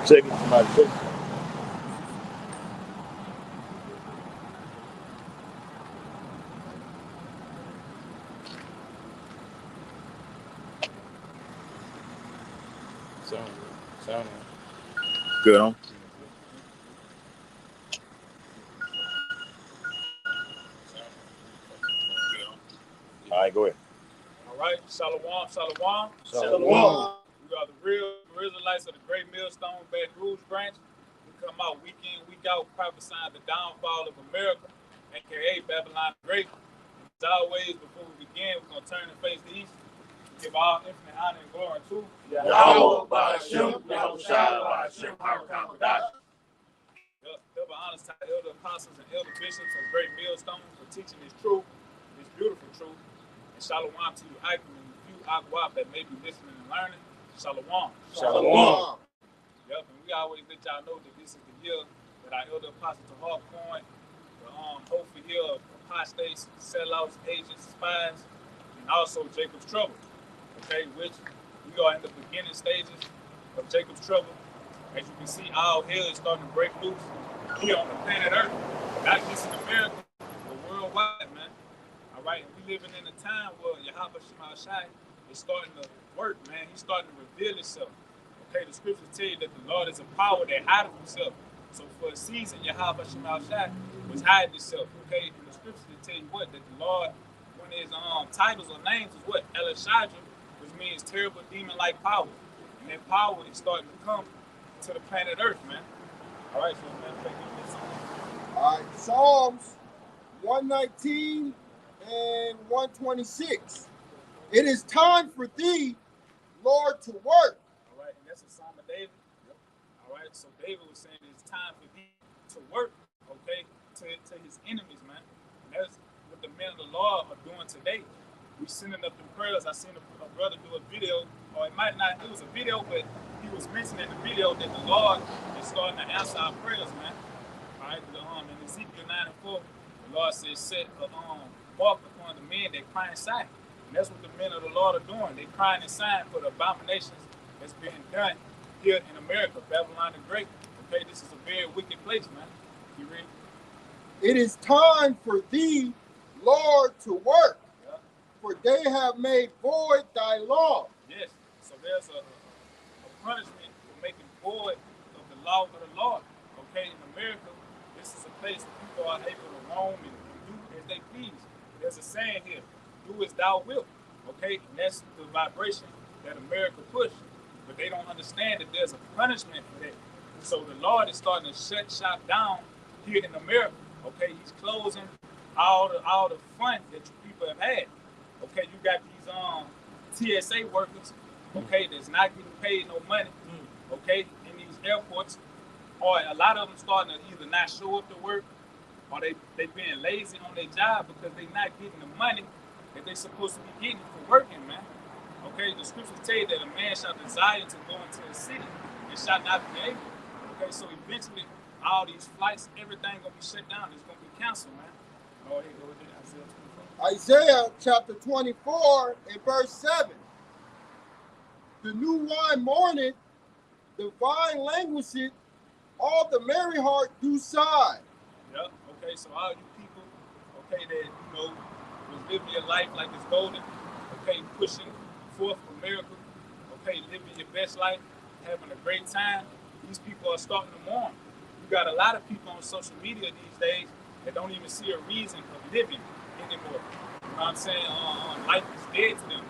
Checking somebody. Check. Sound. Good on. All right, go ahead. All right, shalom. Shalom. We are the real Israelites of the Great Millstone Baton Rouge branch. We come out week in, week out, prophesying the downfall of America, aka Babylon the Great. As always, before we begin, we're gonna turn and face the east. Give all infinite honor and glory to Yahweh Ba'Shem, Yahushua Ba'Shem, Harakam. Double honors to the elder apostles and elder bishops of Great Millstone for teaching this truth, this beautiful truth. And shalom to you, Akim, and you, Akwab, that may be listening and learning. Shalom. Shalom. Yep, and we always let y'all know that this is the year that our elder apostle to Hawthorne, the hopeful year of apostates, sellouts, agents, spies, and also Jacob's trouble. Okay, which we are in the beginning stages of Jacob's trouble. As you can see, all hell is starting to break loose here on the planet Earth, not just in America, but worldwide, man. All right, and we living in a time where Yahweh Shema Shai is starting to work, man. He's starting to reveal himself. Okay, the scriptures tell you that the Lord is a power that hideth himself. So for a season, Yahweh Shema Shai was hiding himself. Okay, and the scriptures tell you what? That the Lord, one of his titles or names is what? El Shaddai, which means terrible demon-like power. And that power is starting to come to the planet Earth, man. All right, so man, take this song. All right, Psalms 119 and 126. It is time for thee, Lord, to work. All right, and that's a Psalm of David. Yep. All right, so David was saying it's time for thee to work, okay, to his enemies, man. And that's what the men of the Lord are doing today. We sending up the prayers. I seen a brother do a video, or it might not, it was a video, but he was mentioning in the video that the Lord is starting to answer our prayers, man. All right, in Ezekiel 9:4, the Lord says, set a mark upon the men that cry and sigh. And that's what the men of the Lord are doing. They crying and sighing for the abominations that's being done here in America, Babylon the Great. Okay, this is a very wicked place, man. You read? It is time for thee, Lord, to work. Yeah. For they have made void thy law. Yes. So there's a punishment for making void of the law of the Lord. Okay, in America, this is a place where people are able to roam and do as they please. There's a saying here, do as thou wilt. Okay, and that's the vibration that America pushed. But they don't understand that there's a punishment for that. So the Lord is starting to shut shop down here in America. Okay, he's closing all the fun that you people have had. Okay, you got these TSA workers, okay, that's not getting paid no money, okay, in these airports, or a lot of them starting to either not show up to work, or they being lazy on their job because they not getting the money that they supposed to be getting for working, man. Okay, the scriptures tell you that a man shall desire to go into a city and shall not be able. Okay, so eventually all these flights, everything gonna be shut down. It's gonna be canceled, man. Go ahead, Isaiah chapter 24 and verse 7. The new wine mourneth, the vine languisheth, all the merry heart do sigh. Yep. Okay, so all you people, okay, that was living your life like it's golden, okay, pushing forth America, okay, living your best life, having a great time. These people are starting to mourn. You got a lot of people on social media these days that don't even see a reason of living anymore. You know what I'm saying? Life is dead to them.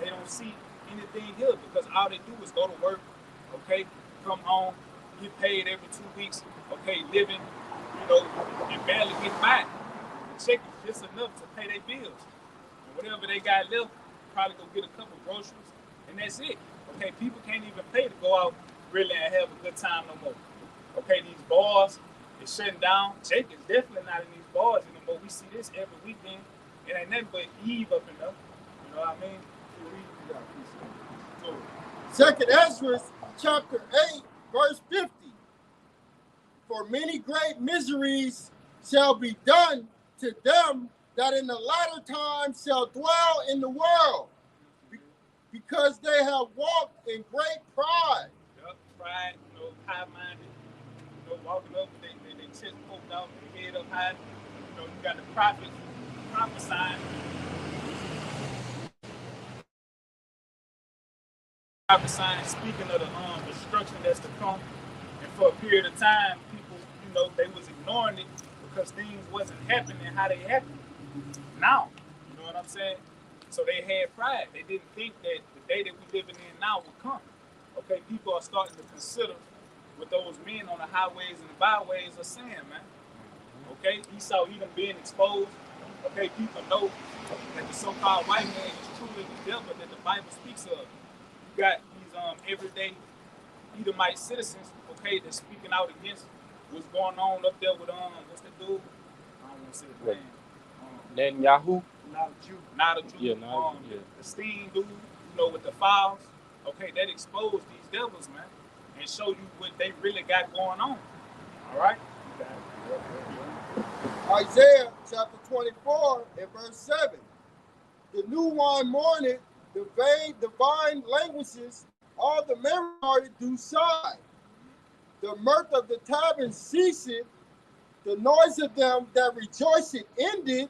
They don't see anything here because all they do is go to work, okay, come home, get paid every 2 weeks, okay, living, and barely get by. The check is just enough to pay their bills. And whatever they got left, probably go get a couple groceries, and that's it. Okay, people can't even pay to go out really and have a good time no more. Okay, these bars is shutting down. Jake is definitely not in these bars anymore. We see this every weekend. It ain't nothing but Eve up in there. You know what I mean? Second Ezra chapter 8, verse 50. For many great miseries shall be done to them that in the latter time shall dwell in the world, because they have walked in great pride. Yep. pride, high-minded, walking up with their chest poked out, their head up high. You got the prophets prophesying. Prophesying, speaking of the destruction that's to come. And for a period of time, people, they was ignoring it because things wasn't happening how they happened. Now, you know what I'm saying? So they had pride. They didn't think that the day that we living in now would come. Okay, people are starting to consider what those men on the highways and the byways are saying, man. Okay, Esau Edom being exposed. Okay, people know that the so-called white man is truly the devil that the Bible speaks of. You got these everyday Edomite citizens, okay, that's speaking out against what's going on up there with what's the dude? I don't want to say his name. Netanyahu? Not a Jew. Yeah, not a Jew. Yeah. The Steen dude, with the files. Okay, that exposed these devils, man, and show you what they really got going on. All right. Isaiah chapter 24 and verse 7. The new wine mourneth, the vine languishes, all the merry-hearted do sigh. The mirth of the tavern ceaseth, the noise of them that rejoice ended,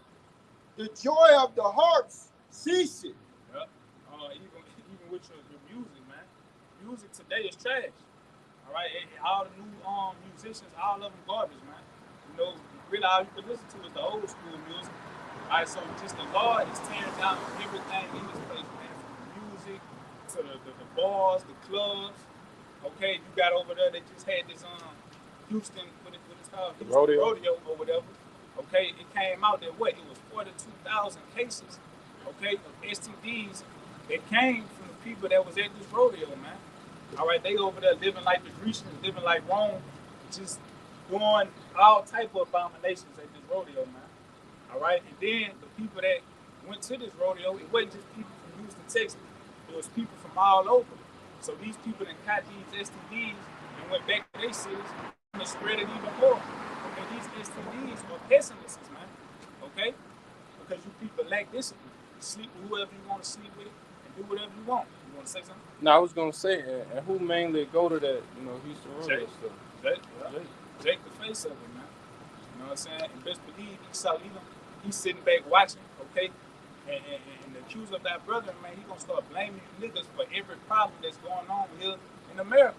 the joy of the harps ceaseth. Yep. Even with your music, man. Music today is trash. All right, all the new musicians, all of them garbage, man. Really all you can listen to is the old school music. All right, so just the Lord is tearing down everything in this place, man. From music to the bars, the clubs. Okay, you got over there, they just had this Houston, what it's called? Houston rodeo or whatever. Okay, it came out that it was 42,000 cases, okay, of STDs that came from the people that was at this rodeo, man. All right, they over there living like the Grecians, living like Rome, just doing all type of abominations at this rodeo, man. All right, and then the people that went to this rodeo, it wasn't just people from Houston, Texas. It was people from all over. So these people that caught these STDs and went back to their cities and spread it even more. Okay, these STDs are pestilences, man. Okay, because you people lack discipline. You sleep with whoever you want to sleep with and do whatever you want. You want to say something? No, I was gonna say, and who mainly go to that, Houston rodeo stuff? Jake, the face of it, man. You know what I'm saying? And best believe Esau Edom, he's sitting back watching, okay? And the accuser of that brother, man, he's gonna start blaming you niggas for every problem that's going on here in America.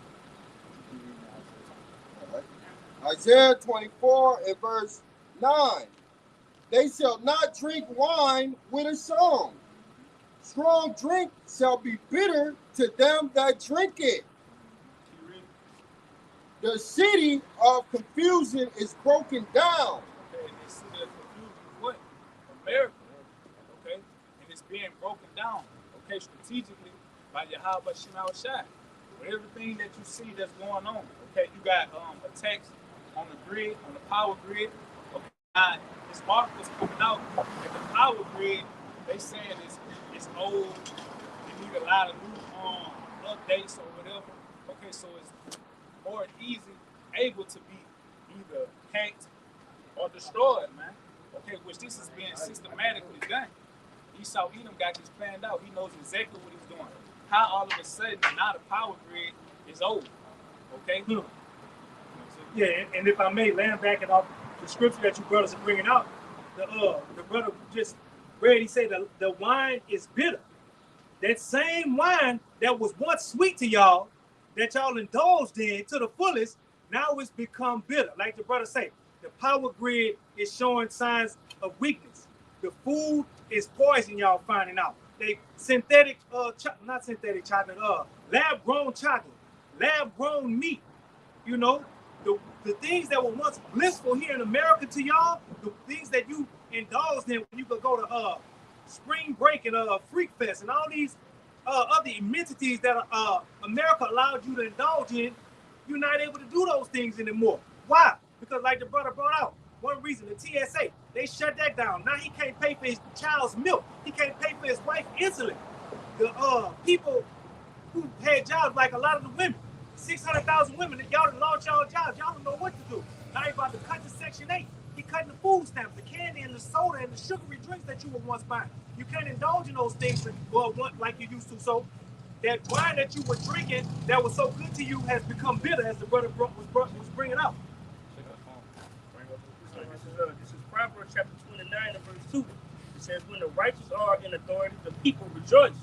Isaiah 24 and verse 9. They shall not drink wine with a song. Strong drink shall be bitter to them that drink it. The city of confusion is broken down. Okay, the city of confusion is what? America. Okay, and it's being broken down. Okay, strategically by Yahweh Shema Shai. With everything that you see that's going on. Okay, you got attacks on the grid, on the power grid. Okay, now this article is coming out that the power grid, they saying it's old. They need a lot of new updates or whatever. Okay, so it's more easy able to be either hacked or destroyed, man. Okay, which this is being systematically done. Esau Edom got this planned out. He knows exactly what he's doing. How all of a sudden now the power grid is old. Okay? Yeah, and if I may, land back off the scripture that you brothers are bringing out, the brother just read, he said the wine is bitter. That same wine that was once sweet to y'all, that y'all indulged in to the fullest, now it's become bitter. Like the brother say, the power grid is showing signs of weakness. The food is poison, y'all finding out. They synthetic, not synthetic chocolate, lab-grown chocolate, lab-grown meat. The things that were once blissful here in America to y'all, the things that you indulged in when you could go to spring break and freak fest and all these other amenities that America allowed you to indulge in, you're not able to do those things anymore. Why? Because like the brother brought out, one reason, the TSA, they shut that down. Now he can't pay for his child's milk. He can't pay for his wife's insulin. The people who had jobs, like a lot of the women, 600,000 women, y'all done lost y'all jobs. Y'all don't know what to do. Now he about to cut to Section 8. He cutting the food stamps, the candy and the soda and the sugary drinks that you were once buying. You can't indulge in those things like you used to. So that wine that you were drinking that was so good to you has become bitter, as the brother was bringing out. This is Proverbs chapter 29 and verse 2. It says, when the righteous are in authority, the people rejoice.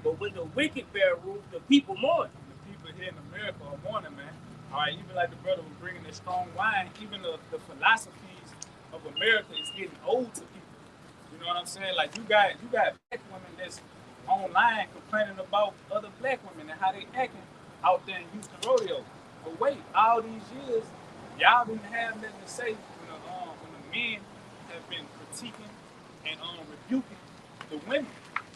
But when the wicked bear rule, the people mourn. The people here in America are mourning, man. All right, even like the brother was bringing the strong wine, even the philosophies of America is getting old to people. You know what I'm saying? Like you got black women that's online complaining about other black women and how they acting out there in Houston Rodeo. But wait, all these years, y'all didn't have nothing to say when the men have been critiquing and rebuking the women.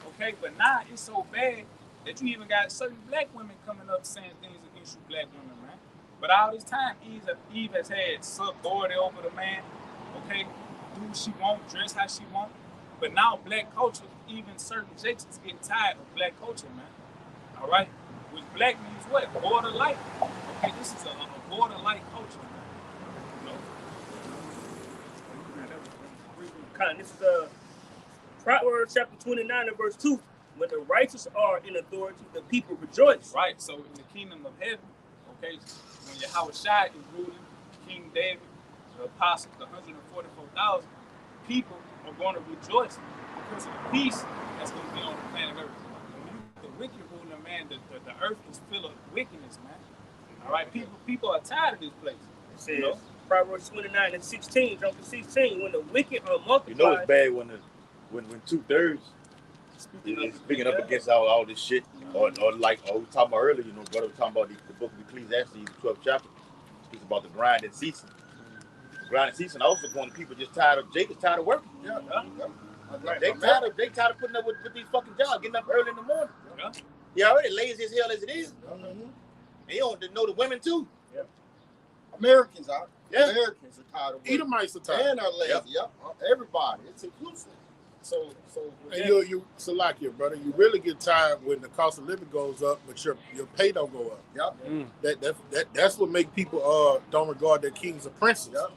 Okay, but now it's so bad that you even got certain black women coming up saying things against you black women, man. But all this time, Eve has had authority over the man. Okay, do what she want, dress how she want. But now black culture, even certain jakes is getting tired of black culture, man. All right? Which black means what? Border light. Okay, this is a border light culture, man. You know? This is Proverbs chapter 29 and verse 2. When the righteous are in authority, the people rejoice. Right, so in the kingdom of heaven, okay, when Yahweh Shai is ruling, King David, the apostles, the 144,000 people are going to rejoice because of the peace that's going to be on the planet Earth. When you the wicked ruling, man, the earth is full of wickedness, man. All right, people are tired of this place. It says, you know? Proverbs 29 and 16, jump to 16. When the wicked are multiplied. You know it's bad when 2/3 is speaking up against all this shit, or like we were talking about earlier. You know, brother was talking about the book of Ecclesiastes, the 12th chapter. Speaks about the grind and ceasing. Grind and ceasing also when people just tired of working. Yeah. They tired of putting up with these fucking jobs, getting up early in the morning. Yeah. He already lazy as hell as it is. Mm-hmm. And you don't know the women too. Yeah. Americans are. Yeah. Americans are tired of working. Edomites are tired. And are lazy. Yep. Everybody. It's inclusive. So and you Salakia, brother, you really get tired when the cost of living goes up, but your pay don't go up. Yep. That's what make people don't regard their kings or princes. Yep.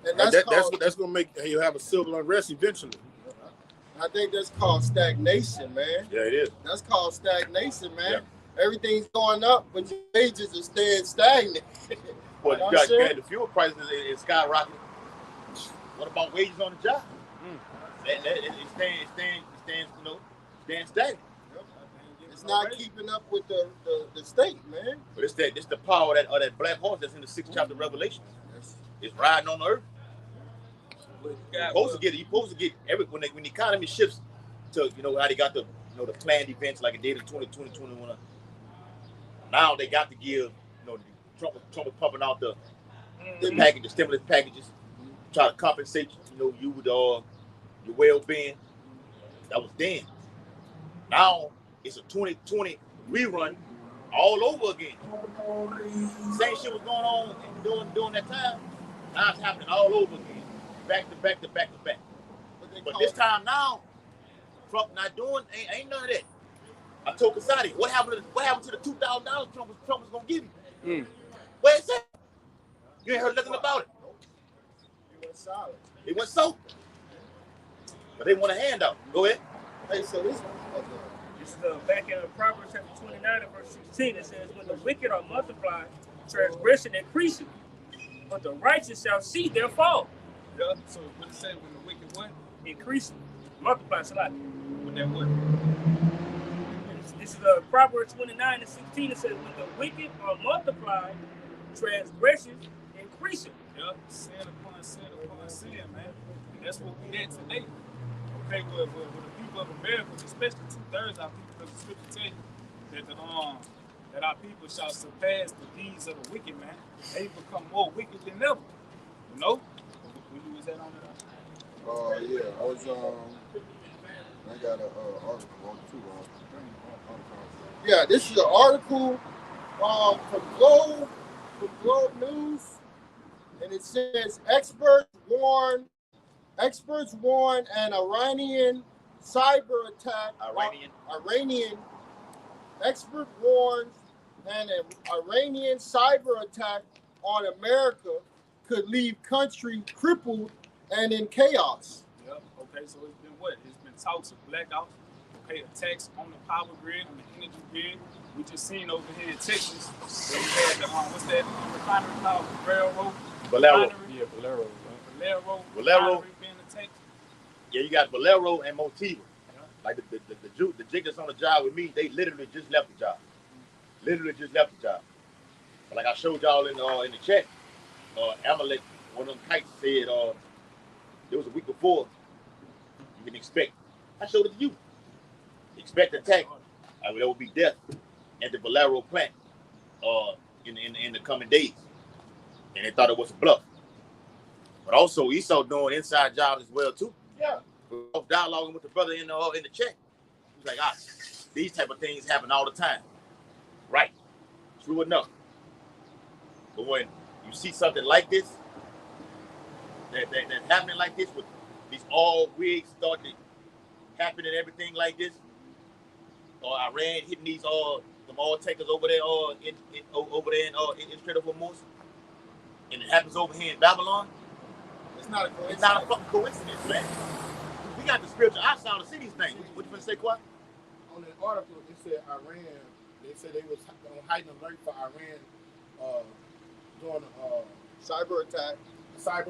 And that's gonna make you have a civil unrest eventually. I think that's called stagnation, man. Yeah, it is. That's called stagnation, man. Yeah. Everything's going up, but your wages are staying stagnant. Well, you got the fuel prices is skyrocketing. What about wages on the job? It's staying stagnant. It's not keeping up with the state, man. But it's the power of that black horse that's in the 6th chapter of Revelation. It's riding on the earth. You're supposed to get when the economy shifts to how they got the planned events like it did in 2020, 2021. Now they got to give Trump was pumping out the stimulus packages, try to compensate you with your well-being. That was then. Now it's a 2020 rerun all over again. Same shit was going on during that time. Now it's happening all over again. Back to back to back to back. But this time now, Trump not doing ain't none of that. I told Kasadi, what happened to the $2,000 Trump was gonna give you? Where's that? You ain't heard nothing about it. He went solid. He went so. But they want a handout. Go ahead. Hey, so this is back in Proverbs chapter 29 and verse 16. It says, when the wicked are multiplied, transgression increases, but the righteous shall see their fall. Yeah, so what it say when the wicked what? Increase, multiply, Salah. When that what? This is Proverbs 29 and 16. It says, when the wicked are multiplied, transgressions increasing. Yeah, sin upon sin upon sin, man. And that's what we had today. Okay, with the people of America, especially 2/3 of our people, because the scripture tell you that our people shall surpass the deeds of the wicked, man. They become more wicked than ever. You know? When you was that on that? Yeah, I was I got an article on too. Yeah, this is an article from Globe News, and it says experts warn an Iranian cyber attack. Iranian expert warns an Iranian cyber attack on America could leave country crippled and in chaos. Yep. Okay, so it's been what? It's been talks of blackouts. pay a tax on the power grid, on the energy grid. We just seen over here in Texas where we had the what's that refinery called? Valero. Yeah, Valero. Valero being attacked. Yeah, you got Valero and Motiva. Like the jig that's on the job with me, they literally just left the job. But like I showed y'all in the chat, Amalek, one of them kites said it was a week before. You can expect. I showed it to you. Expect attack. There will be death at the Valero plant in the coming days, and they thought it was a bluff. But also Esau doing inside jobs as well too. Yeah. Dialoguing with the brother in the chat. He's like, these type of things happen all the time. Right. True enough. But when you see something like this, that's happening like this, with these all wigs start to happen and everything like this, or Iran hitting these them all takers over there in Strait of Hormuz, and it happens over here in Babylon. It's not a coincidence. It's not a fucking coincidence, man. We got the spiritual eyesight to see these things. What you gonna say, Quad? On an article, it said Iran. They said they was on heightened alert for Iran doing a cyber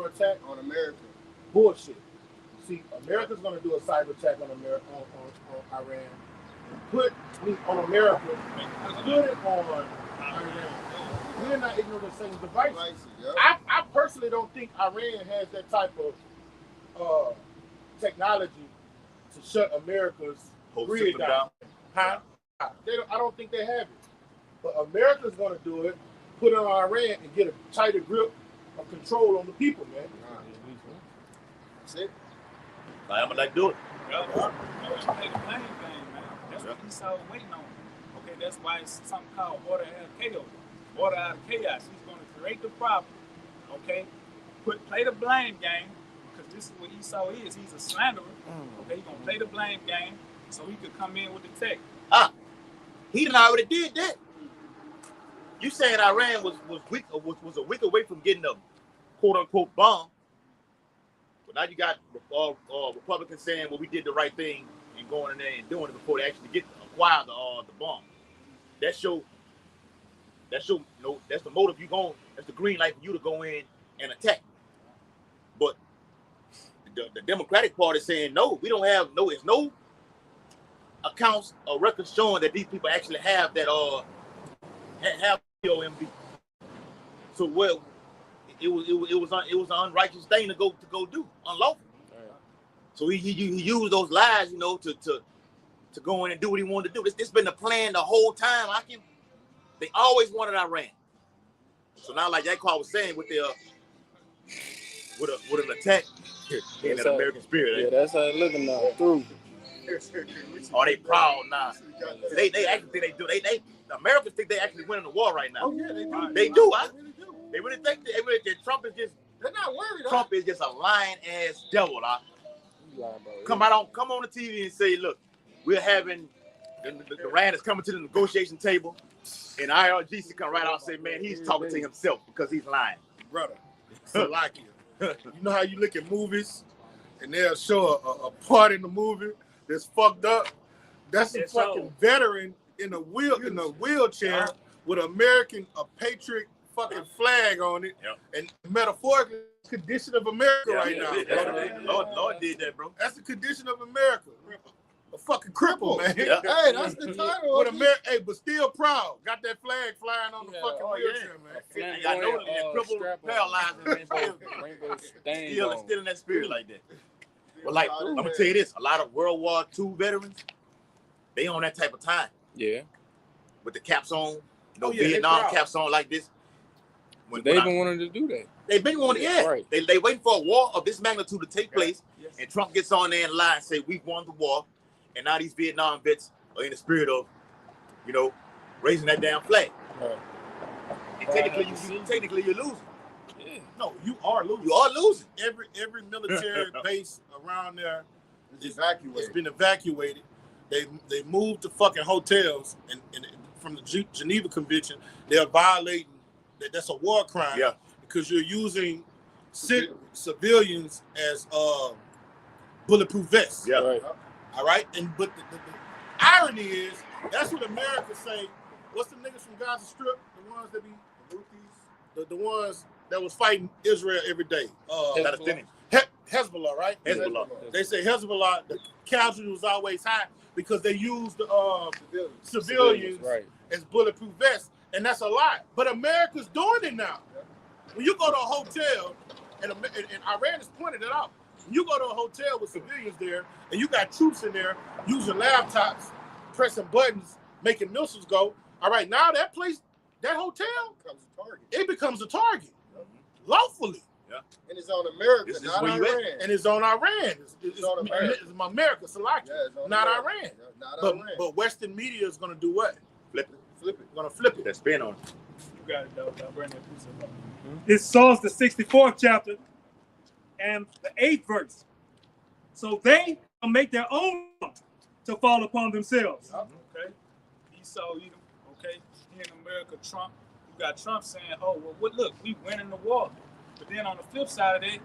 attack on America. Bullshit. See, America's gonna do a cyber attack on America on Iran. Put on America. Put it on Iran. We're not ignorant of Satan's devices. Yeah. I personally don't think Iran has that type of technology to shut America's grid down. Huh? I don't think they have it. But America's going to do it, put it on Iran, and get a tighter grip of control on the people, man. That's it. I'm gonna do it. Play the blame game, man. That's what Esau waiting on. Okay, that's why it's something called order out of chaos. Order out of chaos. He's going to create the problem. Okay, play the blame game, because this is what Esau is. He's a slanderer. Okay, he's gonna play the blame game so he could come in with the tech. He done already did that. You saying Iran was a week away from getting a quote unquote bomb, but now you got Republicans saying, well, we did the right thing and going in there and doing it before they actually acquire the bomb. That's the motive that's the green light for you to go in and attack. But the Democratic Party is saying, no, we don't have it's no accounts or records showing that these people actually have that have POMB. So it was an unrighteous thing to go do, unlawful. Right. So he used those lies, to go in and do what he wanted to do. It's been the plan the whole time. They always wanted Iran. So now, like Jaquan was saying, with an attack in an American spirit. Yeah, that's how it's looking now. Through. Are they proud now? They actually think they do. The Americans think they actually winning the war right now. Oh yeah, they do. They do. They really do. They really think that Trump is just. They're not worried. Trump is just a lying ass devil. Come on the TV and say, look, we're having Iran is coming to the negotiation table, and IRGC come right out and say, man, he's talking to himself because he's lying, brother. Salakia. You know how you look at movies and they'll show a part in the movie that's fucked up. That's a fucking veteran in a wheelchair with a patriot fucking flag on it, and metaphorically, condition of America right now. Lord did that, bro. That's the condition of America. A fucking cripple, man. Yeah. Hey, that's the title. Hey, but still proud. Got that flag flying on the fucking wheelchair, man. I know that cripple, paralyzed, still in that spirit like that. But like, I'm gonna tell you this: a lot of World War II veterans, they on that type of time. Yeah. With the caps on, Vietnam caps on like this. They've been wanting to do that. They've been wanting, Right. They waiting for a war of this magnitude to take place, and Trump gets on there and lie and say we've won the war, and now these Vietnam vets are in the spirit of, raising that damn flag. Right. And technically you're losing. Yeah. No, you are losing. You are losing. Every military base around there is evacuated. It's been evacuated. They moved to fucking hotels, and from the Geneva Convention, they're violating. That's a war crime. Yeah. Because you're using civilians as bulletproof vests. Yeah. Right. All right. But irony is, that's what America say. What's the niggas from Gaza Strip? The ones that be the ones that was fighting Israel every day. Hezbollah, right? Hezbollah. They say Hezbollah, the casualty was always high because they used the civilians as bulletproof vests, and that's a lie. But America's doing it now. When you go to a hotel, and Iran has pointed it out, when you go to a hotel with civilians there, and you got troops in there using laptops, pressing buttons, making missiles go, all right, now that place, that hotel becomes a target. It becomes a target, lawfully. Yeah. And it's on America, this not Iran. And it's on Iran. It's on America. It's America, Salaki, not America. Iran. Yeah, not but, Iran. But Western media is going to do what? Flip it. Going to flip it. That spin on it. You got it, though. I'll bring that piece up. It's Psalms, the 64th chapter and the 8th verse. So they will make their own to fall upon themselves. Okay. Esau, Edom. Okay. Here in America, Trump. You got Trump saying, "Oh, well, look, we winning the war." But then on the flip side of that,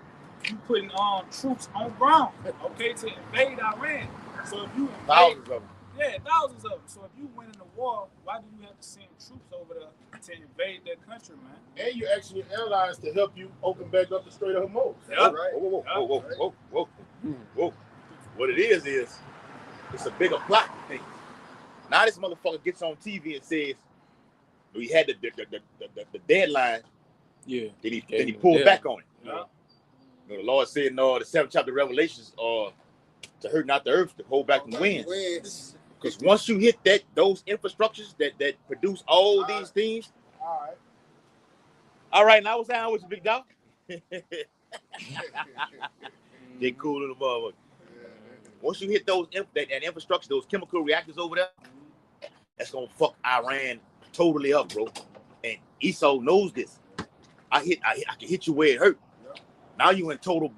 you putting troops on ground, okay, to invade Iran. So if you invade, Thousands of them. yeah, thousands of them. So if you winning the war, why do you have to send troops over there to invade that country, man? And you actually allies to help you open back up the Strait of Hormuz. Yeah, right. Whoa. What it is it's a bigger plot thing. Now this motherfucker gets on TV and says we had the deadline. Yeah. Then he pulled back on it. Yeah. You know, the Lord said, no, the 7th chapter of Revelations to hurt not the earth, to hold back the winds. Because once you hit those infrastructures that produce all these things. All right, now what's down with you, big dog? They cool little motherfucker. Once you hit that infrastructure, those chemical reactors over there, that's gonna fuck Iran totally up, bro. And Esau knows this. I can hit you where it hurt. Now you in total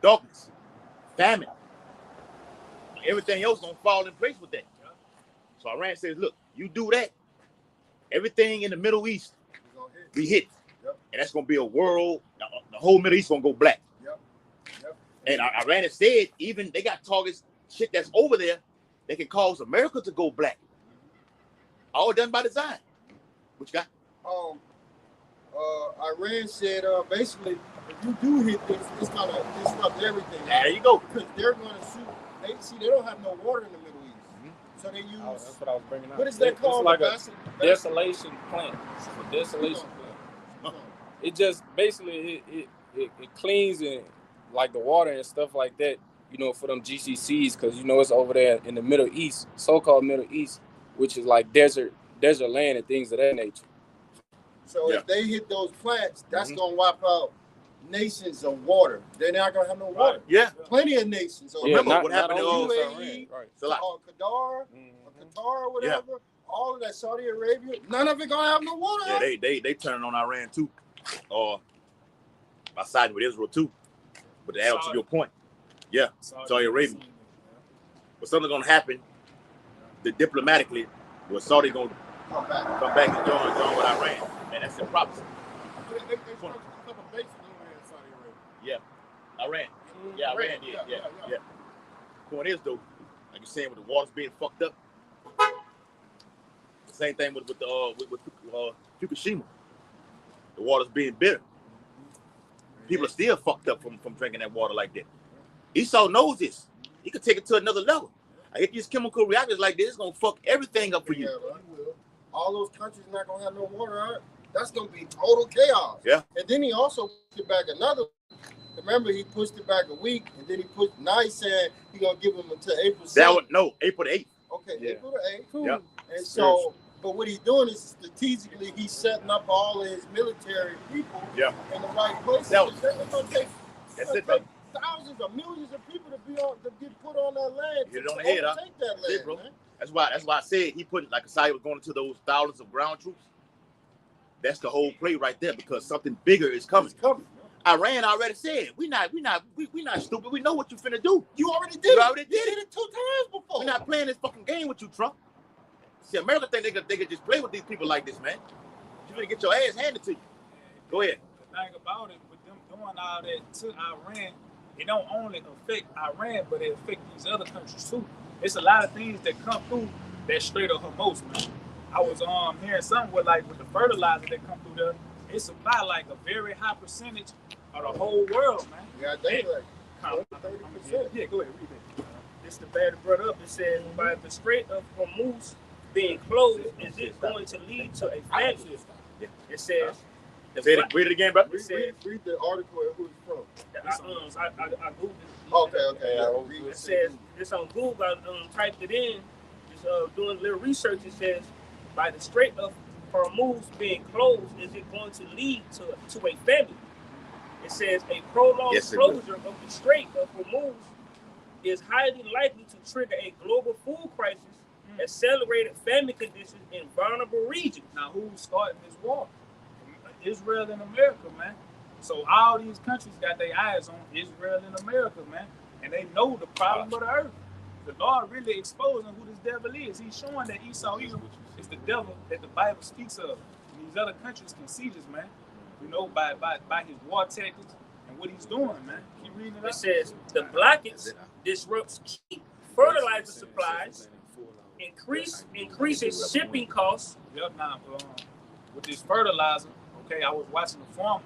darkness, famine. Everything else gonna fall in place with that. So Iran says, look, you do that, everything in the Middle East be hit, and that's gonna be a world. The whole Middle East gonna go black. And Iran has said even they got targets, shit that's over there, that can cause America to go black. All done by design. What you got? Iran said basically if you do hit this, it's gonna disrupt everything. There you go. Because they're gonna shoot. They don't have no water in the Middle East, so they use. That's what I was bringing up. What is that called? It's like a desolation plant. It's a desolation plant. It just basically it cleans and like the water and stuff like that. You know, for them GCCs, because you know it's over there in the Middle East, so-called Middle East, which is like desert land and things of that nature. So if they hit those plants, that's gonna wipe out nations of water. They're not gonna have no water. Yeah. Plenty of nations. So remember what happened to UAE, Qatar, or whatever. All of that, Saudi Arabia, none of it gonna have no water. Yeah, they turning on Iran too, or by siding with Israel too. But to add to your point, Saudi Arabia. But something's gonna happen. Diplomatically, where Saudi gonna come back and join with Iran. Man, that's the prophecy. They struck a couple bases over there in Saudi Arabia. Yeah, Iran. Yeah, Iran did. Yeah. Point is though, like you're saying, with the waters being fucked up. The same thing with Fukushima. The water's being bitter. People are still fucked up from drinking that water like that. Esau knows this. He could take it to another level. I hit these chemical reactors like this, it's gonna fuck everything up for you. All those countries not gonna have no water, right? That's gonna be total chaos. Yeah. And then he also pushed it back another. Remember, he pushed it back a week, and then now he said he gonna give them until April 7th. April the 8th. Okay, April the 8th. Yeah. And so, but what he's doing is strategically he's setting up all of his military people in the right places. It's gonna take thousands or millions of people to get put on that land. Get it on the head, that land, bro. man. That's why I said he put, like Asai was going into those thousands of ground troops. That's the whole play right there, because something bigger is coming. Iran already said, we not stupid. We know what you finna do. You already did it. You did it 2 times before. We're not playing this fucking game with you, Trump. See, America think they could just play with these people like this, man. You finna get your ass handed to you. Go ahead. The thing about it, with them doing all that to Iran, it don't only affect Iran, but it affects these other countries too. It's a lot of things that come through that Strait of Hormuz, man. I was hearing something with the fertilizer that come through there. It supply like a very high percentage of the whole world, man. Yeah, that's right. 30%. Yeah, go ahead, read that. This the bad brought up. It says, by the Strait of Hormuz being closed, is it going to lead to a famine? It says. Read it again, bro. Read the article and who it's from. I Googled it. Okay. It says, it's on Google. I typed it in. Just doing a little research. It says, by the Strait of Hormuz being closed, is it going to lead to a famine? It says, a prolonged closure of the Strait of Hormuz is highly likely to trigger a global food crisis, accelerated famine conditions in vulnerable regions. Now, who's starting this war? Israel and America, man. So all these countries got their eyes on Israel and America, man. And they know the problem of the earth. The Lord really exposing who this devil is. He's showing that Esau is the devil that the Bible speaks of. And these other countries can see this, man. You know, by his war tactics and what he's doing, man. Keep reading it. It says the blockage disrupts key fertilizer supplies, increases shipping costs. Yep, now with this fertilizer, okay, I was watching the farmer.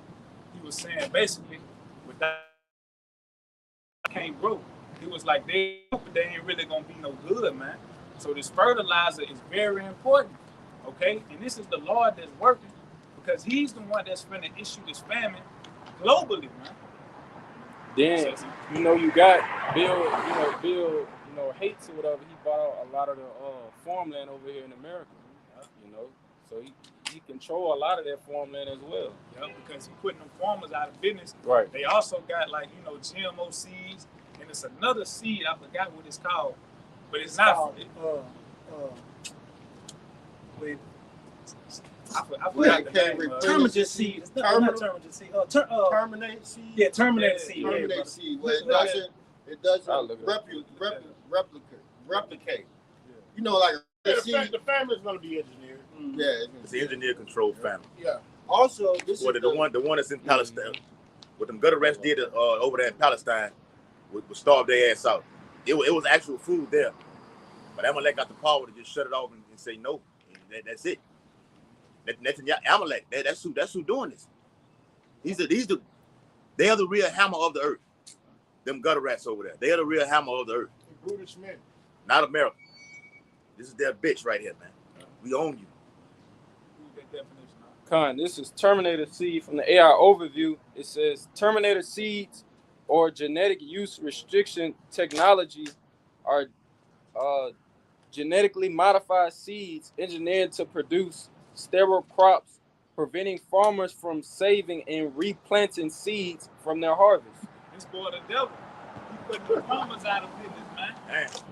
He was saying basically, with that can't grow. He was like, they ain't really gonna be no good, man. So this fertilizer is very important, okay? And this is the Lord that's working, because he's the one that's finna issue this famine globally, man. Then you got Bill hates or whatever. He bought out a lot of the farmland over here in America. So he control a lot of that farmland as well. Yeah, because he putting them farmers out of business. Right. They also got GMO seeds, and it's another seed, I forgot what it's called, but it's not. I forgot the name. Terminated seed. Terminated seed. Terminate seed. Yeah, terminated seed. Terminate seed. Well, it doesn't replicate. You know, like the family is going to be engineered. Yeah, it's the engineer-controlled family. Yeah. Also, this is the one that's in Palestine. What them gutter rats did over there in Palestine would starve their ass out. It was actual food there, but Amalek got the power to just shut it off and say no. That's it. Amalek, that's who doing this. They are the real hammer of the earth. Them gutter rats over there. They are the real hammer of the earth. Brutish men. Not America. This is their bitch right here, man. We own you. Con, this is Terminator seed from the AI overview. It says Terminator seeds or genetic use restriction technology are genetically modified seeds engineered to produce sterile crops, preventing farmers from saving and replanting seeds from their harvest. This boy the devil. He putting the farmers out of business, man.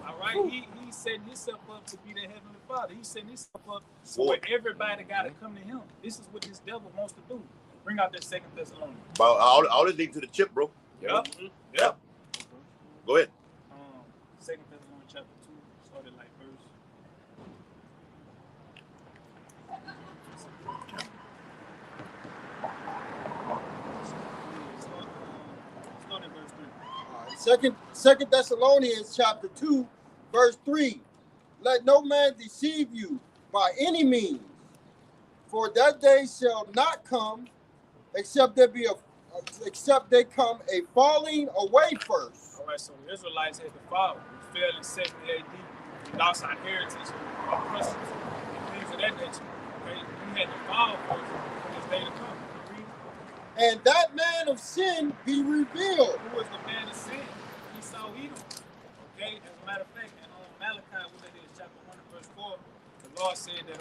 All right, he setting himself up to be the heavenly Father. He's setting himself up so everybody got to come to him. This is what this devil wants to do. Bring out that 2 Thessalonians. But all this leading to the chip, bro. Yep. Go ahead. 2 Thessalonians chapter 2, started like verse. Started verse 3. Second Thessalonians chapter 2, verse 3. Let no man deceive you by any means, for that day shall not come, except they come a falling away first. All right, so the Israelites had to fall. We fell in 70 AD. We lost our heritage, our principles, and things of that nature. Okay, we had to fall first for this day to come. And that man of sin be revealed. Who was the man of sin? Esau Edom. Okay, as a matter of fact, in Malachi, what that is, chapter 1 and verse 4, the Lord said that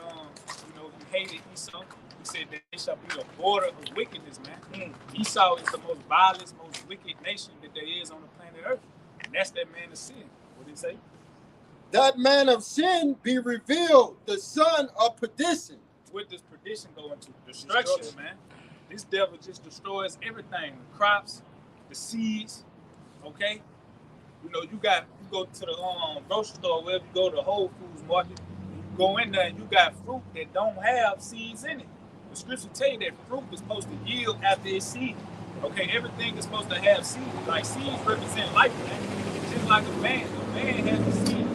he hated Esau. He said that they shall be the border of wickedness, man. Esau is the most violent, most wicked nation that there is on the planet Earth. And that's that man of sin. What did he say? That man of sin be revealed, the son of perdition. What does perdition go into? Destruction, man. This devil just destroys everything. The crops, the seeds, okay? You go to the grocery store, wherever you go to the Whole Foods market, you go in there and you got fruit that don't have seeds in it. The scripture tell you that fruit is supposed to yield after its seed. Okay, everything is supposed to have seeds. Like seeds represent life, man. Just like a man. A man has a seed.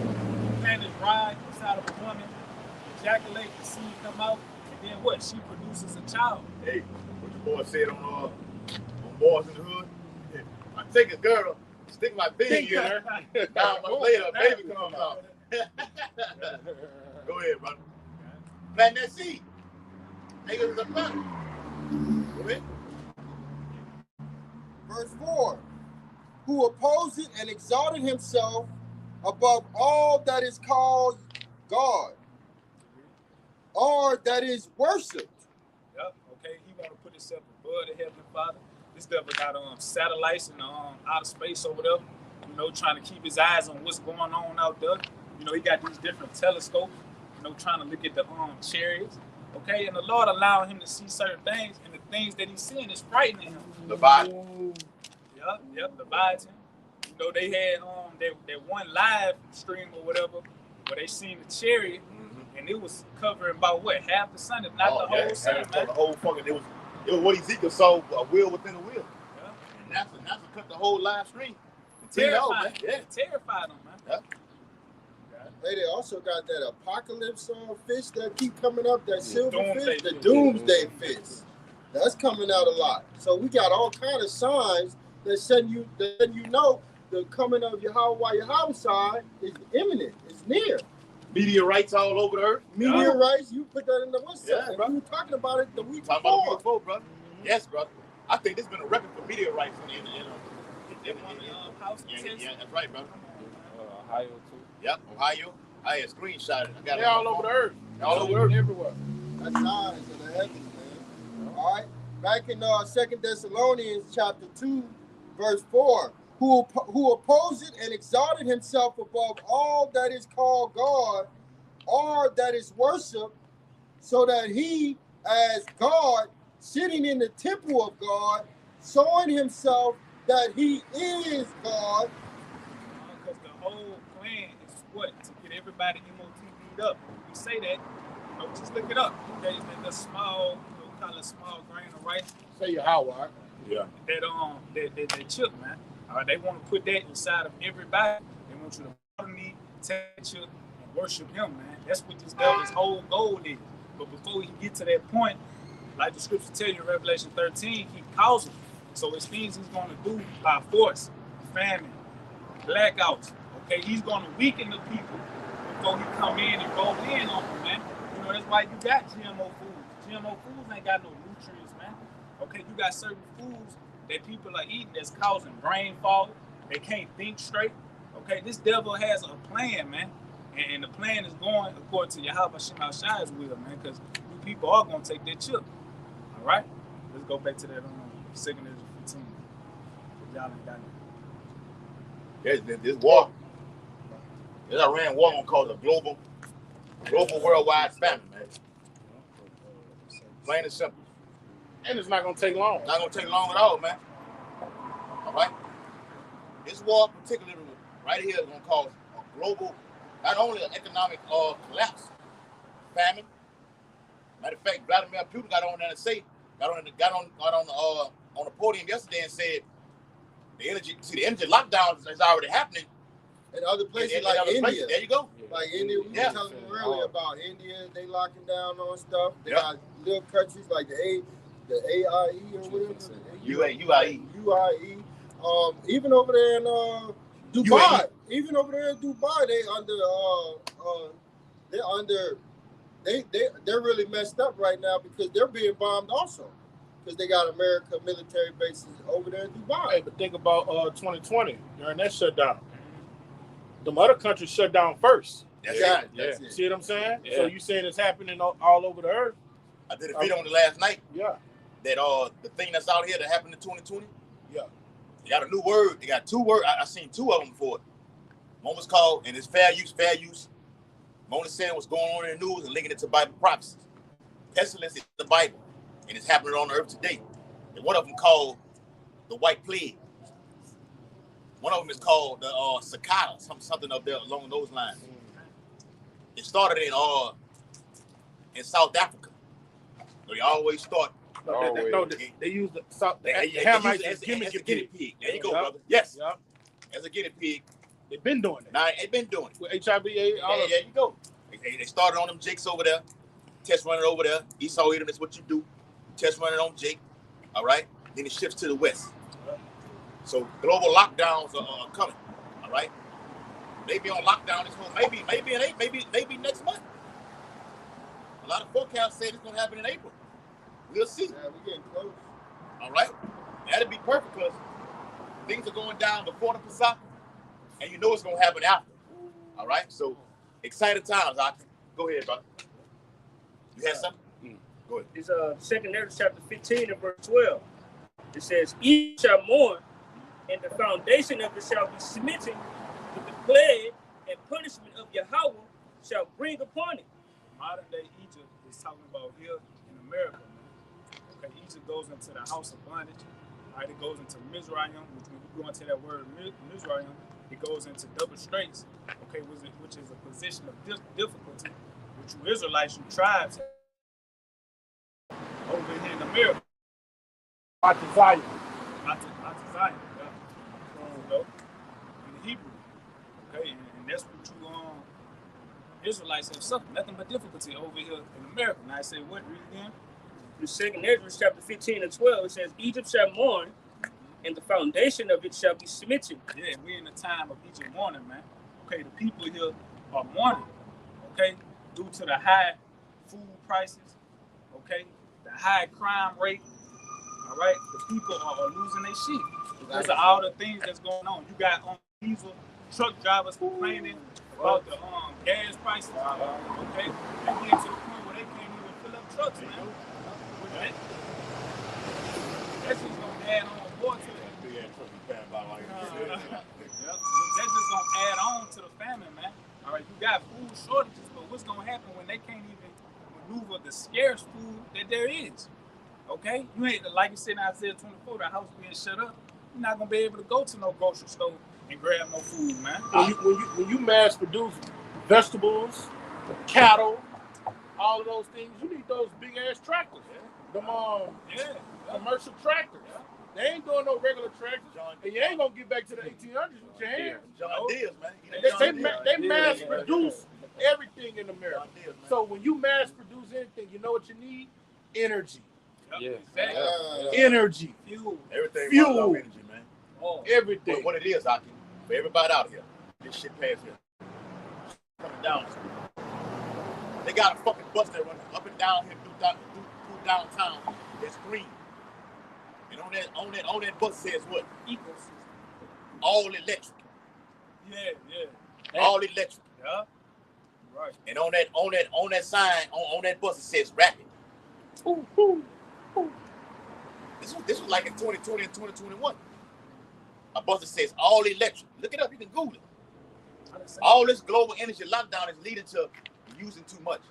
plant his rod inside of a woman, ejaculate, the seed come out, and then what? She produces a child. Hey, what the boy said on Boys in the Hood? I take a girl, stick my thing in her, 9 months later, a baby comes out. Go ahead, brother. Plant that seed. Niggas a plant. Go ahead. Verse 4. Who opposed it and exalted himself above all that is called God, or that is worshipped. Yep. Okay. He want to put himself above the Heavenly Father. This devil got satellites in outer space over there. You know, trying to keep his eyes on what's going on out there. You know, he got these different telescopes. You know, trying to look at the chariots. Okay, and the Lord allowing him to see certain things, and the things that he's seeing is frightening him. Leviathan. Yep, Leviathan. You know, they had that one live stream or whatever where they seen the chariot, and it was covering about what, half the sun, if not the whole sun, man. The whole fucking it was what Ezekiel saw, a wheel within a wheel. Yeah. And NASA cut the whole live stream. Terrified, terrified them, man. Yeah. Hey, they also got that apocalypse fish that keep coming up, that silver doomsday fish, the doomsday fish. That's coming out a lot. So we got all kind of signs that send you know the coming of Yahweh side is imminent. It's near. Meteorites all over the earth. Meteorites, you put that in the website. Yeah, bro. We were talking about it the week Talking about it before, brother. Yes, brother. I think this has been a record for meteorites in yeah, that's right, brother. Ohio too. Yep, Ohio. I had screenshot it. I got They're all over the earth. All over the earth. Everywhere. That's signs of the heavens, man. All right. Back in 2 Thessalonians chapter 2, verse 4, who opposed it and exalted himself above all that is called God, or that is worshipped, so that he, as God, sitting in the temple of God, showing himself that he is God. Because the whole plan is what? To get everybody MOTV'd up. When we say that, you know, just look it up. Okay, the small, you know, kind of small grain of rice. Say your Howard. Yeah. That chip, man. They want to put that inside of everybody. They want you to follow me, take that chip, and worship him, man. That's what this devil's whole goal is. But before he get to that point, like the scripture tell you in Revelation 13, he calls it. So it's things he's going to do by force, famine, blackouts. Okay, he's going to weaken the people before he come in and roll in on them, man. You know, that's why you got GMO foods. GMO foods ain't got no nutrients, man. Okay, you got certain foods that people are eating that's causing brain fog. They can't think straight. Okay, this devil has a plan, man. And the plan is going according to Yahweh Shai's will, man, because you people are going to take that chip. All right? Let's go back to that 2 Ezra 15. Y'all ain't got it. This war, this Iran war gonna cause a global worldwide famine, man. Plain and simple. And it's not going to take long. Not gonna take long at all, man. All right. This war, particularly right here, is gonna cause a global, not only an economic collapse, famine. Matter of fact, Vladimir Putin got on there and got on the podium yesterday and said the energy lockdown is already happening in other places in like other India. Places. There you go. Like India, we were telling them earlier about India. They locking down on stuff. They got little countries like the AIE or whatever. UAE. Even over there in Dubai. Even over there in Dubai, they're really messed up right now because they're being bombed also. Because they got American military bases over there in Dubai. Hey, but think about 2020 during that shutdown. Them other countries shut down first. That's right. That's it. See what I'm saying? Yeah. So you saying it's happening all over the earth? I did a video on it last night. Yeah. That the thing that's out here that happened in 2020. Yeah. They got a new word. They got 2 words. I seen 2 of them for it. One was called, and it's fair use. Mona saying what's going on in the news and linking it to Bible prophecies. Pestilence is the Bible, and it's happening on the earth today. And one of them called the White Plague. One of them is called the cicada, something up there along those lines. It started in South Africa. So they always start. They use the Hamites as a guinea pig. There you go, brother. Yes. Yep. As a guinea pig. They've been doing it. Now they've been doing it. With HIV, AIDS, all Yeah, of there you go. They started on them Jakes over there. Test running over there. Esau Edom is what you do. Test running on Jake. All right. Then it shifts to the west. So global lockdowns are coming. All right. Maybe on lockdown this whole maybe next month. A lot of forecasts say it's gonna happen in April. We'll see. Yeah, we're getting close. All right. That'd be perfect because things are going down before the Pesach, and you know it's gonna happen after. All right. So exciting times. Go ahead, brother. You had something? Go ahead. It's 2nd Ezra chapter 15 and verse 12. It says, "Ye shall mourn, and the foundation of it shall be smitten with the plague and punishment of Yahweh shall bring upon it." Modern day Egypt is talking about here in America, man. Okay, Egypt goes into the house of bondage. Right, it goes into Mizraim, which when you go into that word Mizraim, it goes into double straits. Okay, which is a position of difficulty, which you Israelites, you tribes, over here in America. Out to Zion. Out to Zion, yeah. You know, in the Hebrew. Okay, and that's what you Israelites have suffered. Nothing but difficulty over here in America. Now I say what? Read it again. In 2nd Ezra chapter 15 and 12, it says, "Egypt shall mourn, and the foundation of it shall be smitten." Yeah, we're in the time of Egypt mourning, man. Okay, the people here are mourning, okay, due to the high food prices, okay, the high crime rate, all right? The people are losing their shit because of all the things that's going on. You got diesel truck drivers complaining about the gas prices, okay? They get to the point where they can't even fill up trucks, man. That's just gonna add on more to it. That's just gonna add on to the famine, man. All right, you got food shortages, but what's gonna happen when they can't even maneuver the scarce food that there is? Okay, you ain't like you said in Isaiah 24, the house being shut up. You're not gonna be able to go to no grocery store and grab no food, man. When you mass produce vegetables, cattle, all of those things, you need those big ass tractors. Them commercial tractors. They ain't doing no regular tractors, and you ain't gonna get back to the 1800s with your hands. John Deere, man. They mass produce everything in America. So when you mass produce anything, you know what you need? Energy. Yeah. Exactly. Energy. Fuel. Everything Fuel. energy, man. Everything. What it is, Aki, for everybody out here, this shit past here. Coming down. They got a fucking bus that runs up and down here through downtown that's green. And on that bus says what? Ecosystem. All electric. Yeah. All electric. Yeah. Right. And on that sign, on that bus it says rapid. This was like in 2020 and 2021. A bus that says all electric. Look it up, you can Google it. All this global energy lockdown is leading to using too much.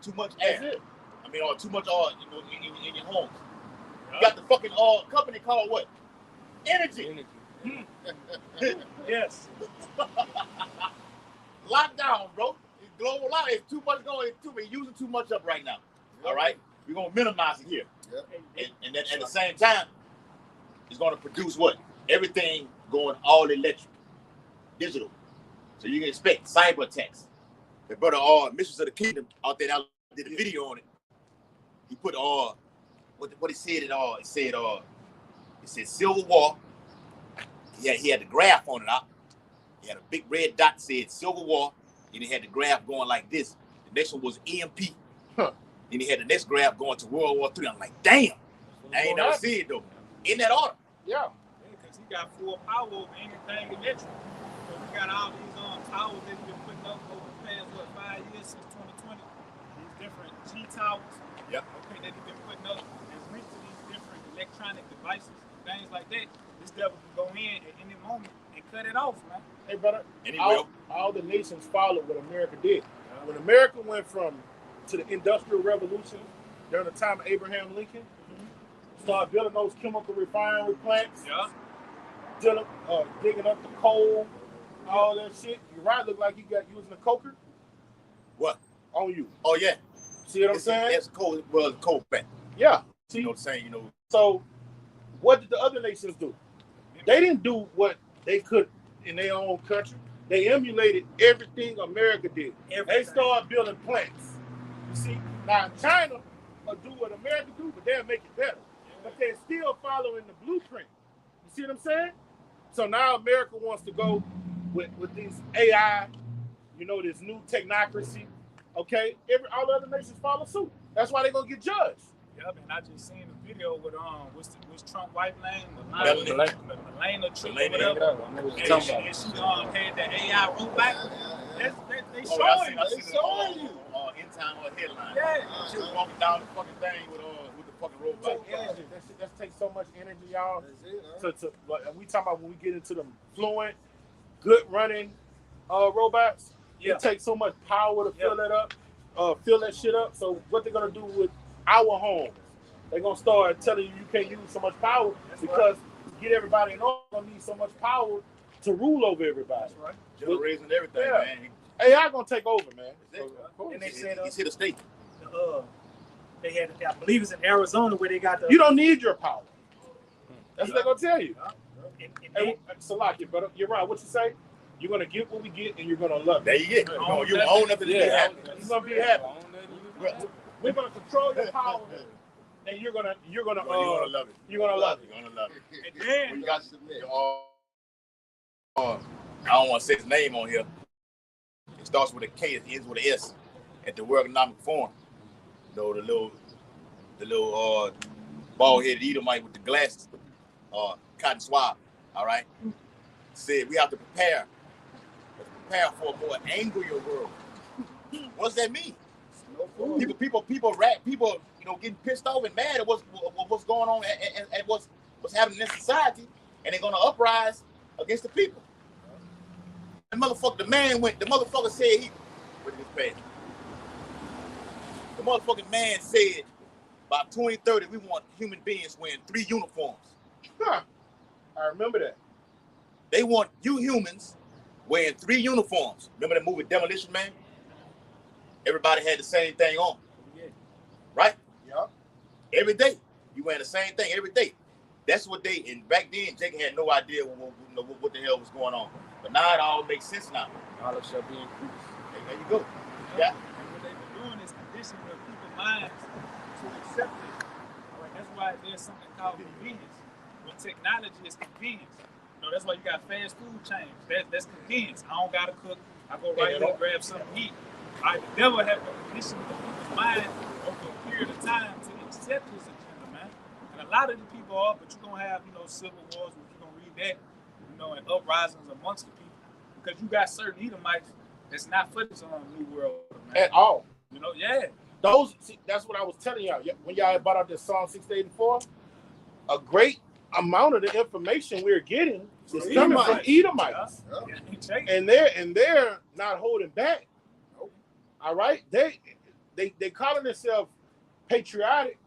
Too much air. I mean, or too much oil, in your homes. You got the fucking company called what? Energy. Yes. Lockdown, bro. It's global lockdown. It's too much going. We're using too much up right now. All right? We're going to minimize it here. And then at the same time, it's going to produce what? Everything going all electric, digital. So you can expect cyber attacks. The brother, Mistress of the Kingdom, out there, did a video on it. He put what he said it said Civil War. He had the graph on it out. He had a big red dot that said Civil War, and he had the graph going like this. The next one was EMP. Then he had the next graph going to World War III. I'm like, damn, I ain't never seen it though. In that order. Yeah. Because he got full power over anything electric. So we got all these towers that he's been putting up over the past 5 years since 2020. These different G towers. Yep. Okay, that he's been putting up that's linked to these different electronic devices, things like that. This devil can go in at any moment and cut it off, man. Hey, brother. And all the nations followed what America did. When America went to the Industrial Revolution during the time of Abraham Lincoln, started building those chemical refinery plants, digging up the coal, all that shit. Your right look like you using a coker. What? On you. Oh yeah. See what I'm saying? That's coal. Well, the coal plant. Yeah. See? You know what I'm saying? So, what did the other nations do? They didn't do what they could in their own country. They emulated everything America did. They started building plants. You see, now China will do what America do, but they'll make it better. But they're still following the blueprint. You see what I'm saying? So now America wants to go with these AI, this new technocracy. Okay, all other nations follow suit. That's why they're gonna get judged. Yep, and I just seen a video with what's Trump wife name? Melania Trump or whatever. And she had that AI robot. They showing you. In time on headline. Yeah. She was walking down the fucking thing with the fucking robot. Yeah, that takes so much energy, y'all. We talking about when we get into the fluent, good running robots. Yeah. It takes so much power to fill that up, fill that shit up. So what they're gonna do with our homes? They're gonna start telling you can't use so much power because to get everybody in order, gonna need so much power to rule over everybody. That's right. Generating everything, man. AI gonna take over, man. And they said he's hit a state. They had, I believe it's in Arizona where they got the. You don't need your power. That's what they're gonna tell you. Hey, Salaki, brother, you're right. What you say? You're gonna get what we get, and you're gonna love it. There you get. You own nothing to be happy. You're gonna be happy. We're gonna control your power, and you're gonna love it. You're gonna love it. You're gonna love it. And then you got to submit. I don't want to say his name on here. It starts with a K. It ends with an S. At the World Economic Forum, the little bald-headed Edomite with the glasses, Cotton Swab. All right, said we have to prepare for a more angrier world. What does that mean? People, getting pissed off and mad at what's going on and what's happening in society, and they're gonna uprise against the people. The motherfucker said the motherfucking man said by 2030 we want human beings wearing 3 uniforms. Huh. I remember that. They want you humans wearing 3 uniforms. Remember the movie Demolition Man? Everybody had the same thing on. Yeah. Right? Yeah. Every day. You wearing the same thing every day. That's what and back then, Jacob had no idea what the hell was going on. But now it all makes sense now. Knowledge shall be increased. There you go. Yeah. And what they've been doing is conditioning people's minds to accept it. Right? That's why there's something called convenience. When technology is convenience. That's why you got fast food chains. That's convenience. I don't gotta cook. I go right here and grab something to eat. The devil have been conditioning people's mind over a period of time to accept his agenda, man. And a lot of the people are, but you're gonna have, civil wars, but you're gonna read that, and uprisings amongst the people. Because you got certain Edomites that's not for this new world, man. At all. Yeah. That's what I was telling y'all. When y'all brought out this Psalm 684, a great amount of the information we're getting is coming from Edomites. Yeah. And they're not holding back. All right? They calling themselves patriotic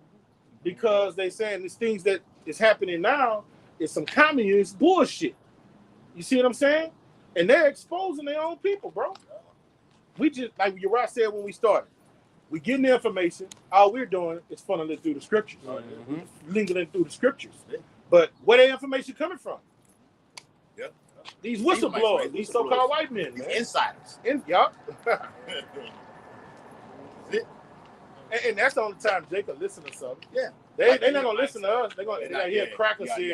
because they saying these things that is happening now is some communist bullshit. You see what I'm saying? And they're exposing their own people, bro. We just, like Uriah said when we started, we getting the information. All we're doing is funneling it through the scriptures. Linking through the scriptures. But where the information coming from? Yeah. These whistleblowers, these so-called white men, man. Insiders. Yup. And that's the only time Jacob listen to something. Yeah. They not gonna listen to us. They're gonna hear Cracker say,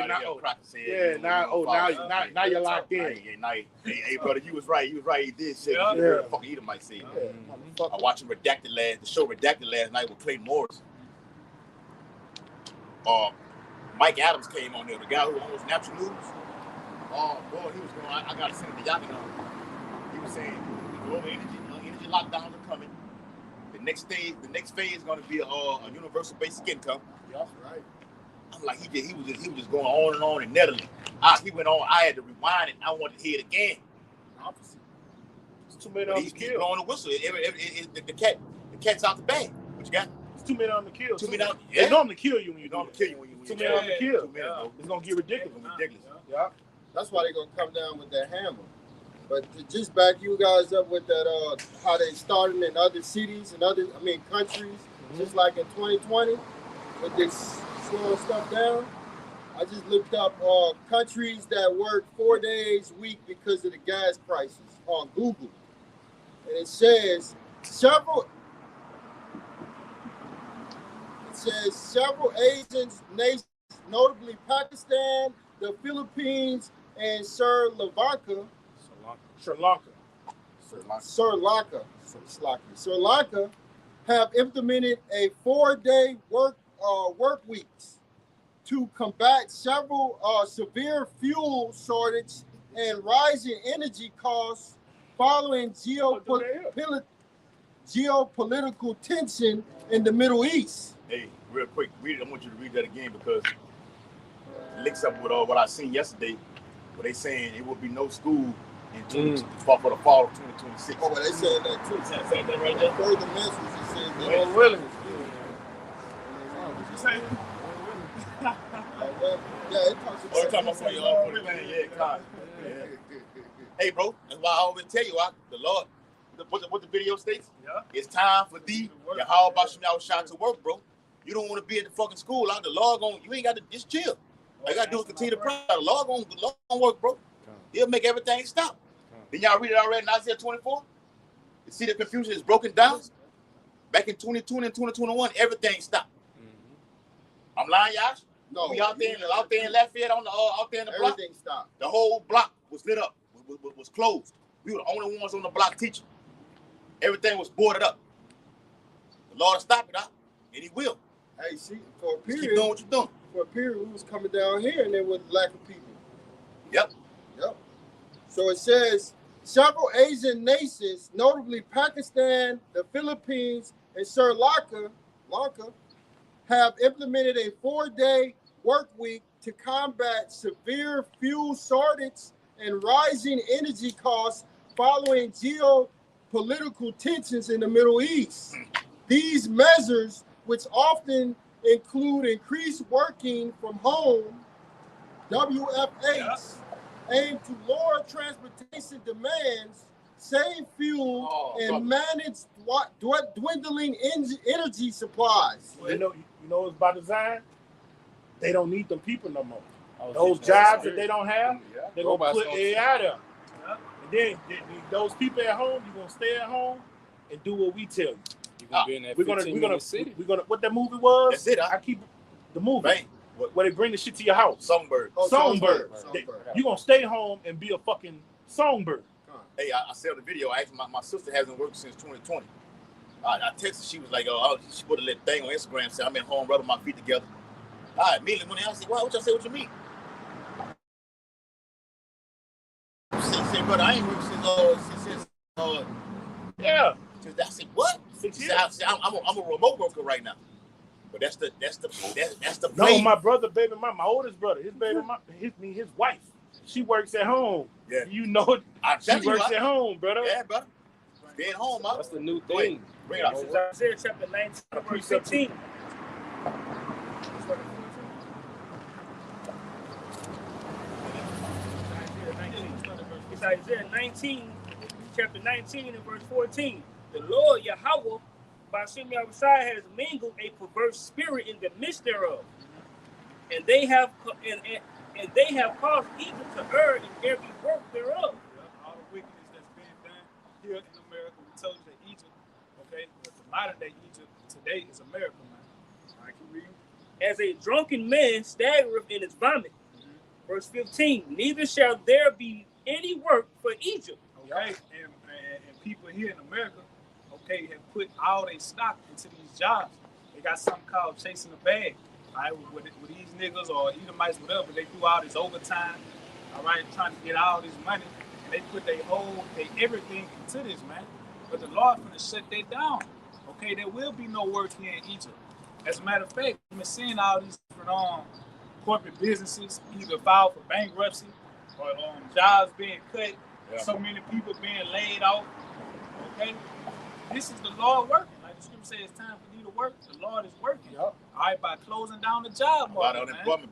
now you're locked in. Hey, brother, you was right. He did say Yeah. you heard the fucking Edomite say. I watched him the show Redacted last night with Clayton Morris. Mike Adams came on there, the guy who owns Natural News. Oh boy, he was going. I got to send it to y'all. He was saying global energy lockdowns are coming. The next phase is going to be a universal basic income. That's right. I'm like, he was just going on and on and nettling. He went on. I had to rewind it. I wanted to hear it again. It's too many on the Keep kill. blowing the whistle. The cat's out the bag. What you got? It's too many on the kill. Yeah. They normally kill you when you do Normally that. kill you when you Too many on the kill. Yeah. It's gonna get ridiculous. Yeah. That's why they're going to come down with that hammer. But to just back you guys up with that, how they started in other cities and countries, just like in 2020, with this slowing stuff down, I just looked up countries that work 4 days a week because of the gas prices on Google. And it says several Asian nations, notably Pakistan, the Philippines, and Sri Lanka, have implemented a 4-day work weeks to combat several severe fuel shortage and rising energy costs following geopolitical tension in the Middle East. Hey, real quick, read it. I want you to read that again because it links up with what I seen yesterday, where they saying it will be no school in for the fall of 2026. Oh, well, they saying that too. Saying that right there. Further measures, it says that. Oh, really? You saying? Yeah, it talks about. Talking about for the man, yeah. Hey, bro, that's why I always tell you, the Lord, what the video states. Yeah. It's time for thee, how about you now shot to work, bro? You don't want to be at the fucking school. The Lord you ain't got to just chill. All you got to do is continue to pray. The Lord gonna work, bro. He'll make everything stop. Did y'all read it already in Isaiah 24? You see the confusion is broken down? Back in 2020 and 2021, everything stopped. I'm lying, y'all? No. We out there in Lafayette out there in the block. Everything stopped. The whole block was lit up, was closed. We were the only ones on the block teaching. Everything was boarded up. The Lord will stop it, and He will. Hey, see, for a period, keep doing what you're doing. For a period, we was coming down here, and there was lack of people. Yep. So it says several Asian nations, notably Pakistan, the Philippines, and Sri Lanka, have implemented a 4-day work week to combat severe fuel shortage and rising energy costs following geopolitical tensions in the Middle East. These measures, which often include increased working from home, WFH, aim to lower transportation demands, save fuel, and manage dwindling energy supplies. You know what's by design? They don't need them people no more. Those jobs that they don't have, they're going to put AI there. And then those people at home, you're going to stay at home and do what we tell you. We're gonna what that movie was? That's it. I keep the movie. Right. Where they bring the shit to your house. Songbird. Songbird. You gonna stay home and be a fucking songbird. Hey, I saw the video. Actually, my sister hasn't worked since 2020. I texted. She was like, she put a little thing on Instagram. Said, I'm at home rubbing my feet together. I immediately went in. I said, what y'all say? What you mean? She said, brother, I ain't worked since yeah. I said, what? She said, I'm a remote worker right now. But that's the no, my brother, my oldest brother, his wife, she works at home. Yeah. You know, she works at home, brother. Yeah, brother. Stay at home, man. That's the new thing. Bring it out. Isaiah chapter 19, verse 15. It's Isaiah 19, chapter 19 and verse 14. The Lord Yahweh, by Shem Yahushai, has mingled a perverse spirit in the midst thereof, and they have caused Egypt to err in every work thereof. All the wickedness that's being done here in America, we told you that Egypt, okay, but the modern day Egypt today is America, man. I can read. As a drunken man staggereth in his vomit. Verse 15. Neither shall there be any work for Egypt. Okay, and people here in America, okay, have put all their stock into these jobs. They got something called chasing the bag. All right, with these niggas or Edomites, whatever, they do all this overtime, all right, trying to get all this money, and they put their everything into this, man. But the Lord finna shut that down. Okay, there will be no work here in Egypt. As a matter of fact, we've been seeing all these different corporate businesses either file for bankruptcy or jobs being cut, so many people being laid off. Okay, this is the Lord working. Like the scripture says, it's time for you to work. The Lord is working. Yep. All right, by closing down the job market. A lot of unemployment.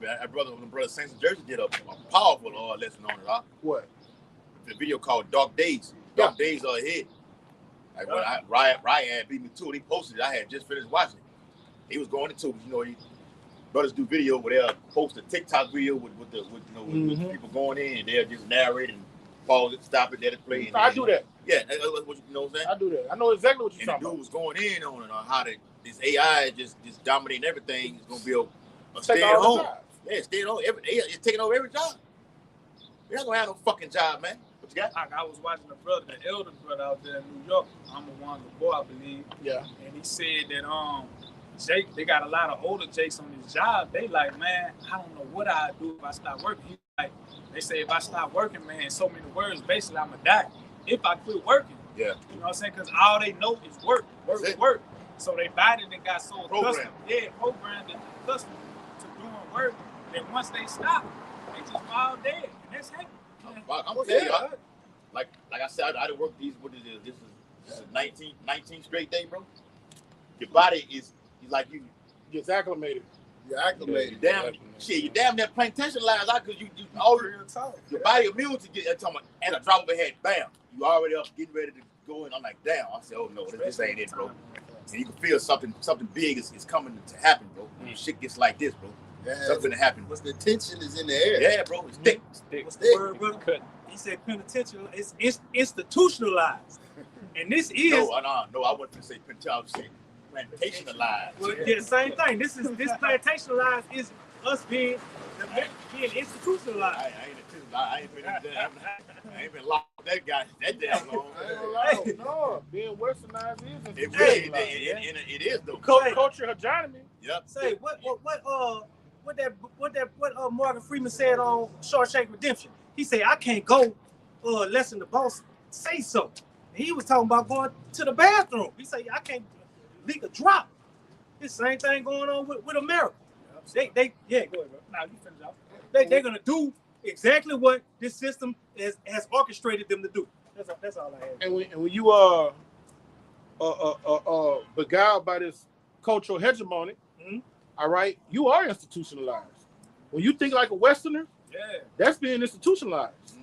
Brother Saints in Jersey did a powerful lesson on it. Huh? What? The video called "Dark Days." Dark Days are ahead. Like when Ryan beat me to it. He posted it. I had just finished watching it. He was going into, brothers do video where they'll post a TikTok video with people going in and they'll just narrate and pause it, stop it, let it play. I do that. Yeah, that's what you know what I'm saying? I do that. I know exactly what you're talking about. And the dude was going in on it, on how this AI just dominating everything. It's going to be a stay at home. Yeah, stay at home. It's taking over every job. You're not going to have no fucking job, man. What you got? I was watching the elder brother out there in New York. I'm the one, the boy, I believe. Yeah. And he said that Jake, they got a lot of older Jakes on this job. They like, man, I don't know what I'd do if I stop working. He like, they say if I stop working, man, so many words, basically I'm gonna die if I quit working. Yeah. You know what I'm saying? Because all they know is work. So they body then got so accustomed, programmed and accustomed to doing work that once they stop, they just fall dead. And that's happening. I'm telling you, like I said, I done work these. What is this? This is 19 straight day, bro. Your body is like you gets acclimated. You're acclimated. You damn near playing tension lines out because you all your body immune to get at a drop of a head, bam, you already up getting ready to go in. I'm like, damn. I said, oh no, this ain't it, bro. And you can feel something big is coming to happen, bro. When shit gets like this, bro. Yeah, something to happen. What's the tension is in the air? Yeah, bro. It's thick. What's the word, bro? He said penitential. It's institutionalized. And this is no, I wasn't gonna say penitential. Plantationalized. Well, yeah, same thing. This plantationalized is us being institutionalized. I ain't been locked with that guy that damn long. No, being westernized is it is though. Culture hegemony. Yep. Say what Morgan Freeman said on Shawshank Redemption. He said, I can't go less than the boss say so. He was talking about going to the bathroom. He said, I can't leak a drop. This same thing going on with America. Go ahead, bro. Now you finish off. They're gonna do exactly what this system has orchestrated them to do. That's all I have. And when you are beguiled by this cultural hegemony, all right, you are institutionalized. When you think like a Westerner, that's being institutionalized.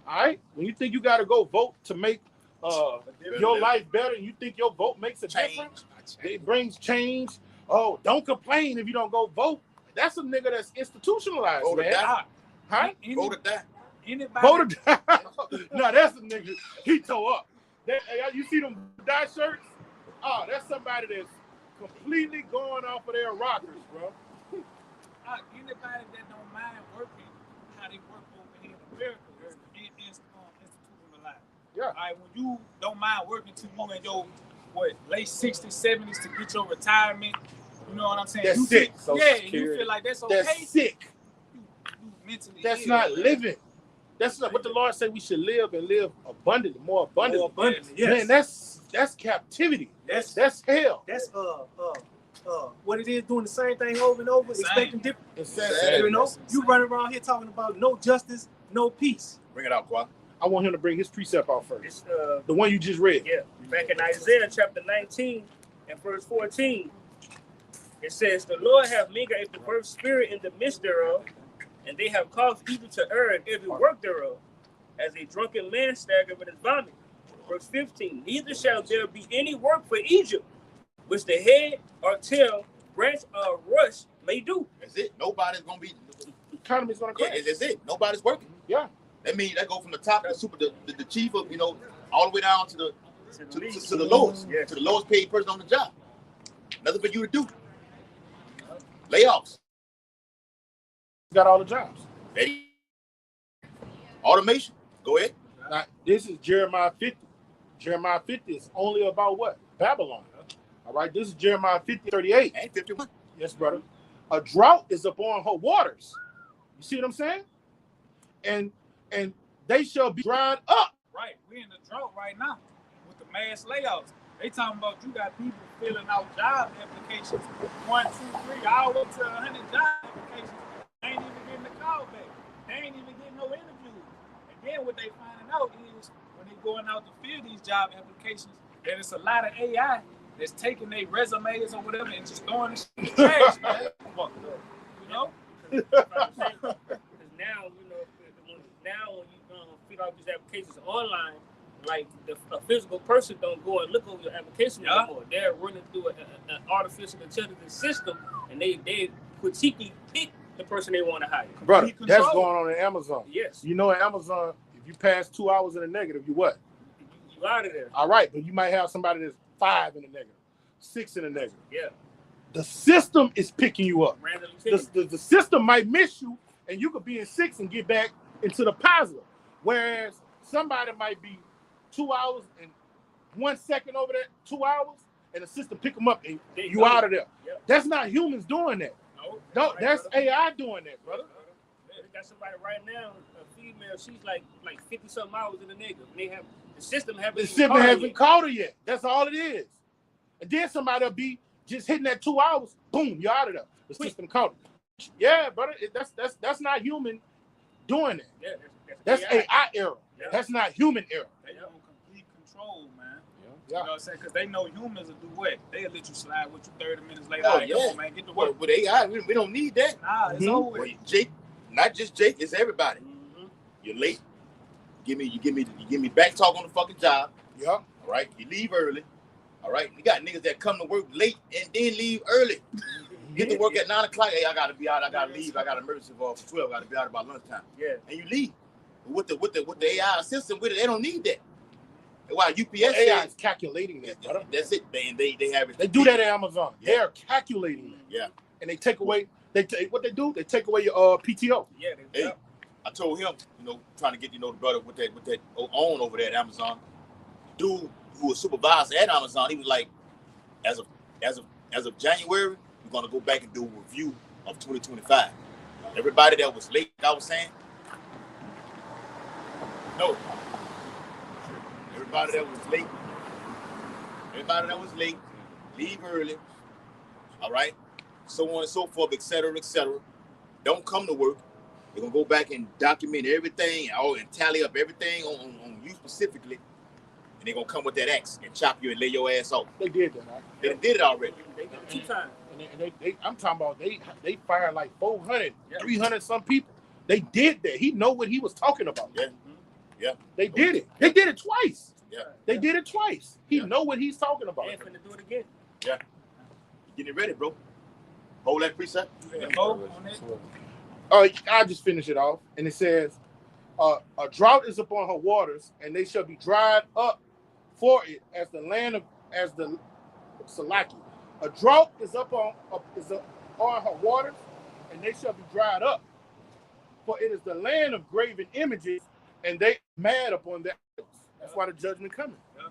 All right, when you think you got to go vote to make your life better, and you think your vote makes a difference, it brings change. Oh, don't complain if you don't go vote. That's a nigga that's institutionalized, vote man. Huh? Vote or die. Vote or die. No, that's a nigga. He tore up. You see them die shirts? Oh, that's somebody that's completely going off of their rockers, bro. Anybody that don't mind working how they work over here in America is institutionalized. Yeah. All right, when you don't mind working till you in your late 60s, 70s to get your retirement, you know what I'm saying? That's sick. You feel like that's okay. That's sick. You mentally that's not living. That's not what the Lord said we should live and live abundantly, more abundantly. More abundantly, yes. Man, that's captivity. That's hell. That's what it is, doing the same thing over and over, expecting different. You know, you running around here talking about no justice, no peace. Bring it out, Qua. I want him to bring his precept out first. It's, the one you just read. Yeah, back in Isaiah chapter 19 and verse 14, it says, "The Lord hath mingled a perverse spirit in the midst thereof, and they have caused evil to err in every work thereof, as a drunken man stagger with his vomit." Verse 15, "Neither shall there be any work for Egypt, which the head or tail, branch or rush may do." That's it. Nobody's gonna be. The economy's gonna crash. Yeah, that's it. Nobody's working. Yeah. That means that go from the top, the chief of, all the way down to the lowest, to the lowest paid person on the job. Nothing for you to do. Layoffs. Got all the jobs. Automation. Go ahead. Now, this is Jeremiah 50. Jeremiah 50 is only about what? Babylon. All right, this is Jeremiah 50:38. And 51. Yes, brother. A drought is upon her waters. You see what I'm saying? And they shall be dried up. Right, we in the drought right now with the mass layoffs. They talking about you got people filling out job applications, 1, 2, 3, all the way to 100 job applications. They ain't even getting the call back. They ain't even getting no interviews. And then what they finding out is when they going out to fill these job applications, that it's a lot of AI that's taking their resumes or whatever and just throwing this shit in the trash, man. You know? Because now when you fill out these applications online, like a physical person don't go and look over your application anymore. They're running through an artificial intelligence system, and they critiquely pick the person they want to hire. Brother, that's going on in Amazon. Yes. You know, in Amazon, if you pass 2 hours in the negative, you what? You out of there. All right, but you might have somebody that's 5 in the negative, 6 in the negative. Yeah. The system is picking you up. Randomly picking. The system might miss you, and you could be in 6 and get back into the positive. Whereas somebody might be 2 hours and 1 second over there, 2 hours, and the system pick them up and you out of there. Yep. That's not humans doing that. No, that's AI doing that, brother. We got somebody right now, a female. She's like 50-something hours in the negative. And they have the system haven't caught her yet. That's all it is. And then somebody will be just hitting that 2 hours. Boom, you're out of there. The system caught it. Yeah, brother. That's not human doing that. Yeah, that's AI error. Yeah. That's not human error. They don't complete control, man. Yeah. You know what I'm saying? Because they know humans will do what? They'll let you slide with you 30 minutes later. Oh, Come yeah. on, man. Get to work. With AI, we don't need that. Nah, it's over. Well, Jake, not just Jake, it's everybody. Mm-hmm. You're late. You give me back talk on the fucking job. Yeah. All right. You leave early. All right. You got niggas that come to work late and then leave early. Get to work at 9 o'clock. Hey, I gotta be out. I gotta leave. I got an emergency for 12. I gotta be out about lunchtime. Yeah. And you leave. With the AI system with it, they don't need that. Why UPS AI is calculating that, brother. That's it. They have it. They do that at Amazon. Yeah. They're calculating that. Yeah. And they take away. What they do? They take away your PTO. Yeah. Hey, I told him, trying to get the brother with that own over there at Amazon. Dude who was supervisor at Amazon, he was like, as of January, we're gonna go back and do a review of 2025. Everybody that was late, I was saying. No. Everybody that was late, leave early. All right. So on and so forth, et cetera, et cetera. Don't come to work. They're gonna go back and document everything and tally up everything on you specifically. And they're gonna come with that axe and chop you and lay your ass off. They did that, right? They did it already. They did it 2 times. And I'm talking about they fired like 400, 300 some people. They did that. He know what he was talking about. Yeah. Yeah. They did it. They did it twice. Yeah. They did it twice. He know what he's talking about. They're finna do it again. Yeah. Getting it ready, bro. Hold that precept. I'll just finish it off. And it says, a drought is upon her waters, and they shall be dried up for it as the Salaki. A drought is upon her waters, and they shall be dried up. For it is the land of graven images, and they mad upon that. That's why the judgment coming. Yeah,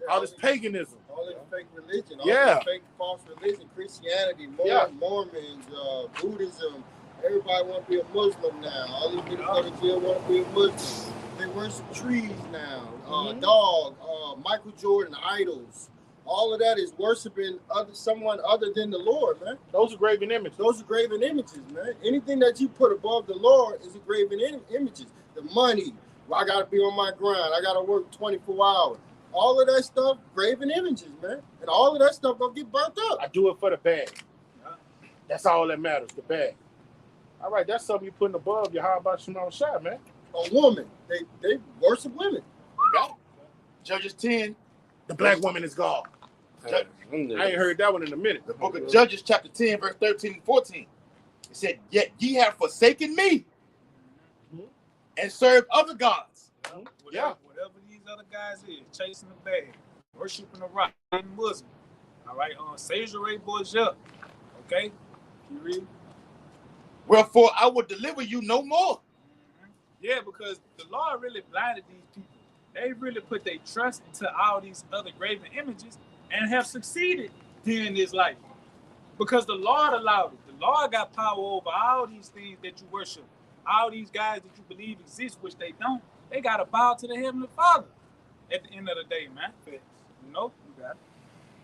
all this paganism. All this fake religion. All Yeah. this fake false religion. Christianity, Mormons, Buddhism. Everybody want to be a Muslim now. All these people go to jail want to be a Muslim. They worship trees now. Dog, Michael Jordan, idols. All of that is worshiping someone other than the Lord, man. Those are graven images. Those are graven images, man. Anything that you put above the Lord is a graven images. The money, I got to be on my grind. I got to work 24 hours. All of that stuff, graven images, man. And all of that stuff gonna get burnt up. I do it for the bag. That's all that matters, the bag. All right, that's something you putting above your how about Shimon Shah, man. A woman, they worship women. Got it. Judges 10. The black woman is God. I ain't heard that one in a minute. The book of Judges, chapter 10, verse 13 and 14. It said, "Yet ye have forsaken me and served other gods." Whatever these other guys is, chasing the bag, worshiping the rock, being Muslim. All right, Sageray Bourgeois. Okay, you read? Wherefore I will deliver you no more. Yeah, because the Lord really blinded these people. They really put their trust into all these other graven images and have succeeded during this life. Because the Lord allowed it. The Lord got power over all these things that you worship. All these guys that you believe exist, which they don't. They got to bow to the Heavenly Father at the end of the day, man. You know, you got it.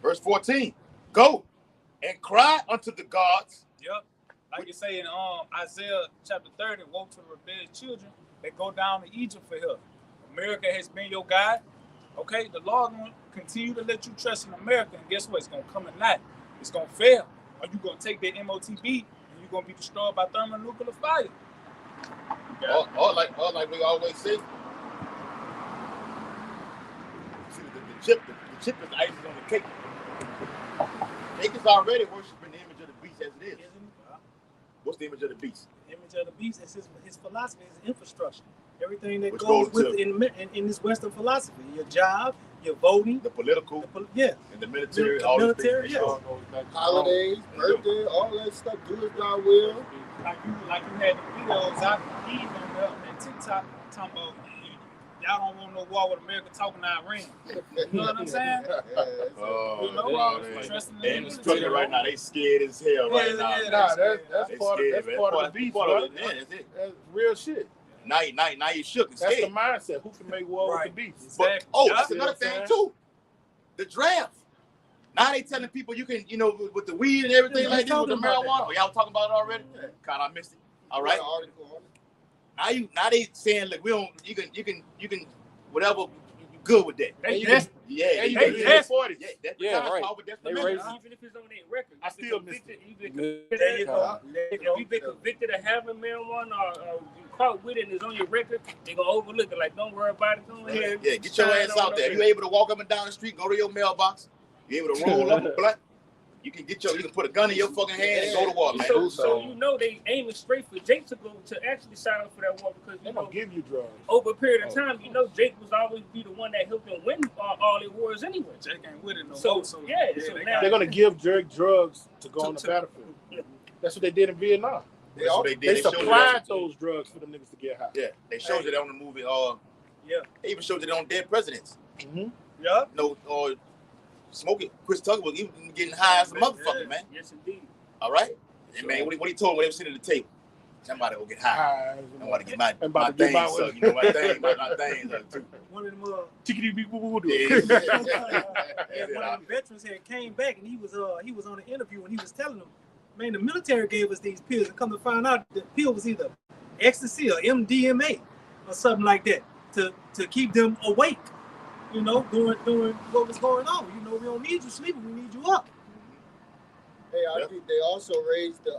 Verse 14. Go and cry unto the gods. Yep. Like you say in Isaiah chapter 30, woe to the rebellious children that go down to Egypt for help. America has been your guide. Okay, the Lord going to continue to let you trust in America, and guess what? It's going to come at night. It's going to fail. Or you're going to take that MOTB and you're going to be destroyed by thermonuclear fire. Or like we always say, see, the chip is icing on the cake. Cake is already worshiping the image of the beast as it is. What's the image of the beast? The image of the beast is his philosophy, his infrastructure. Everything that Which goes goes with in this Western philosophy. Your job, your voting, the political, yeah, and the military, the all military, these yes. things. Holidays, birthday, all that stuff. Do as God will. Like you had the videos out even on TikTok talking about y'all don't want no war with America talking to Iran. You know what I'm saying? Oh, you know, yeah, trusting they the in the struggle right now. They scared as hell right now. Yeah, Nah, They that's part of scared, that's man. part of the beef, Part of bro. it. Yeah, that's it. That's real shit. Now you shook and That's scared. the mindset. Who can make war Right. with the beast? But that's another thing too. The draft. Now they telling people you can, with the weed and everything like this, with the marijuana. Oh, y'all talking about it already? Kind of missed it. All right. Now they saying, look, you can, whatever. You good with that? They Yeah, desperate. they 40. Yeah, right. They Even if it's on their record, I still missed it. There you go. If you've been convicted of having marijuana or you caught with it and it's on your record, they're going to overlook it. Like, don't worry about it. Go ahead. Yeah, get your ass out there. You able to walk up and down the street, go to your mailbox. You able to roll up a blunt. You can put a gun in your fucking hand and go to war, man. So you know they aiming straight for Jake to actually sign up for that war because They don't give you drugs. over a period of time, Jake was always be the one that helped them win all their wars anyway. Jake ain't with it no So, more. So yeah, so now They're gonna give Drake drugs to go on the battlefield. That's what they did in Vietnam. That's what they did. They They showed supplied it. those drugs for them niggas to get high. Yeah, they showed it on the movie. Yeah. They even showed it on Dead Presidents. Mm-hmm. Yeah. Smoking. Chris Tucker was even getting high as a motherfucker, man. Yes, indeed. All right, and man, what he told him when they were sitting at the table, somebody go get high. I want to get my things, so you know my things, my things too. One of them Tickety boo boo Yeah. one of the veterans had came back and he was on an interview and he was telling them, man, the military gave us these pills and come to find out the pill was either ecstasy or MDMA or something like that to keep them awake, during what was going on. We don't need you sleeping, we need you up. Hey, I think they also raised the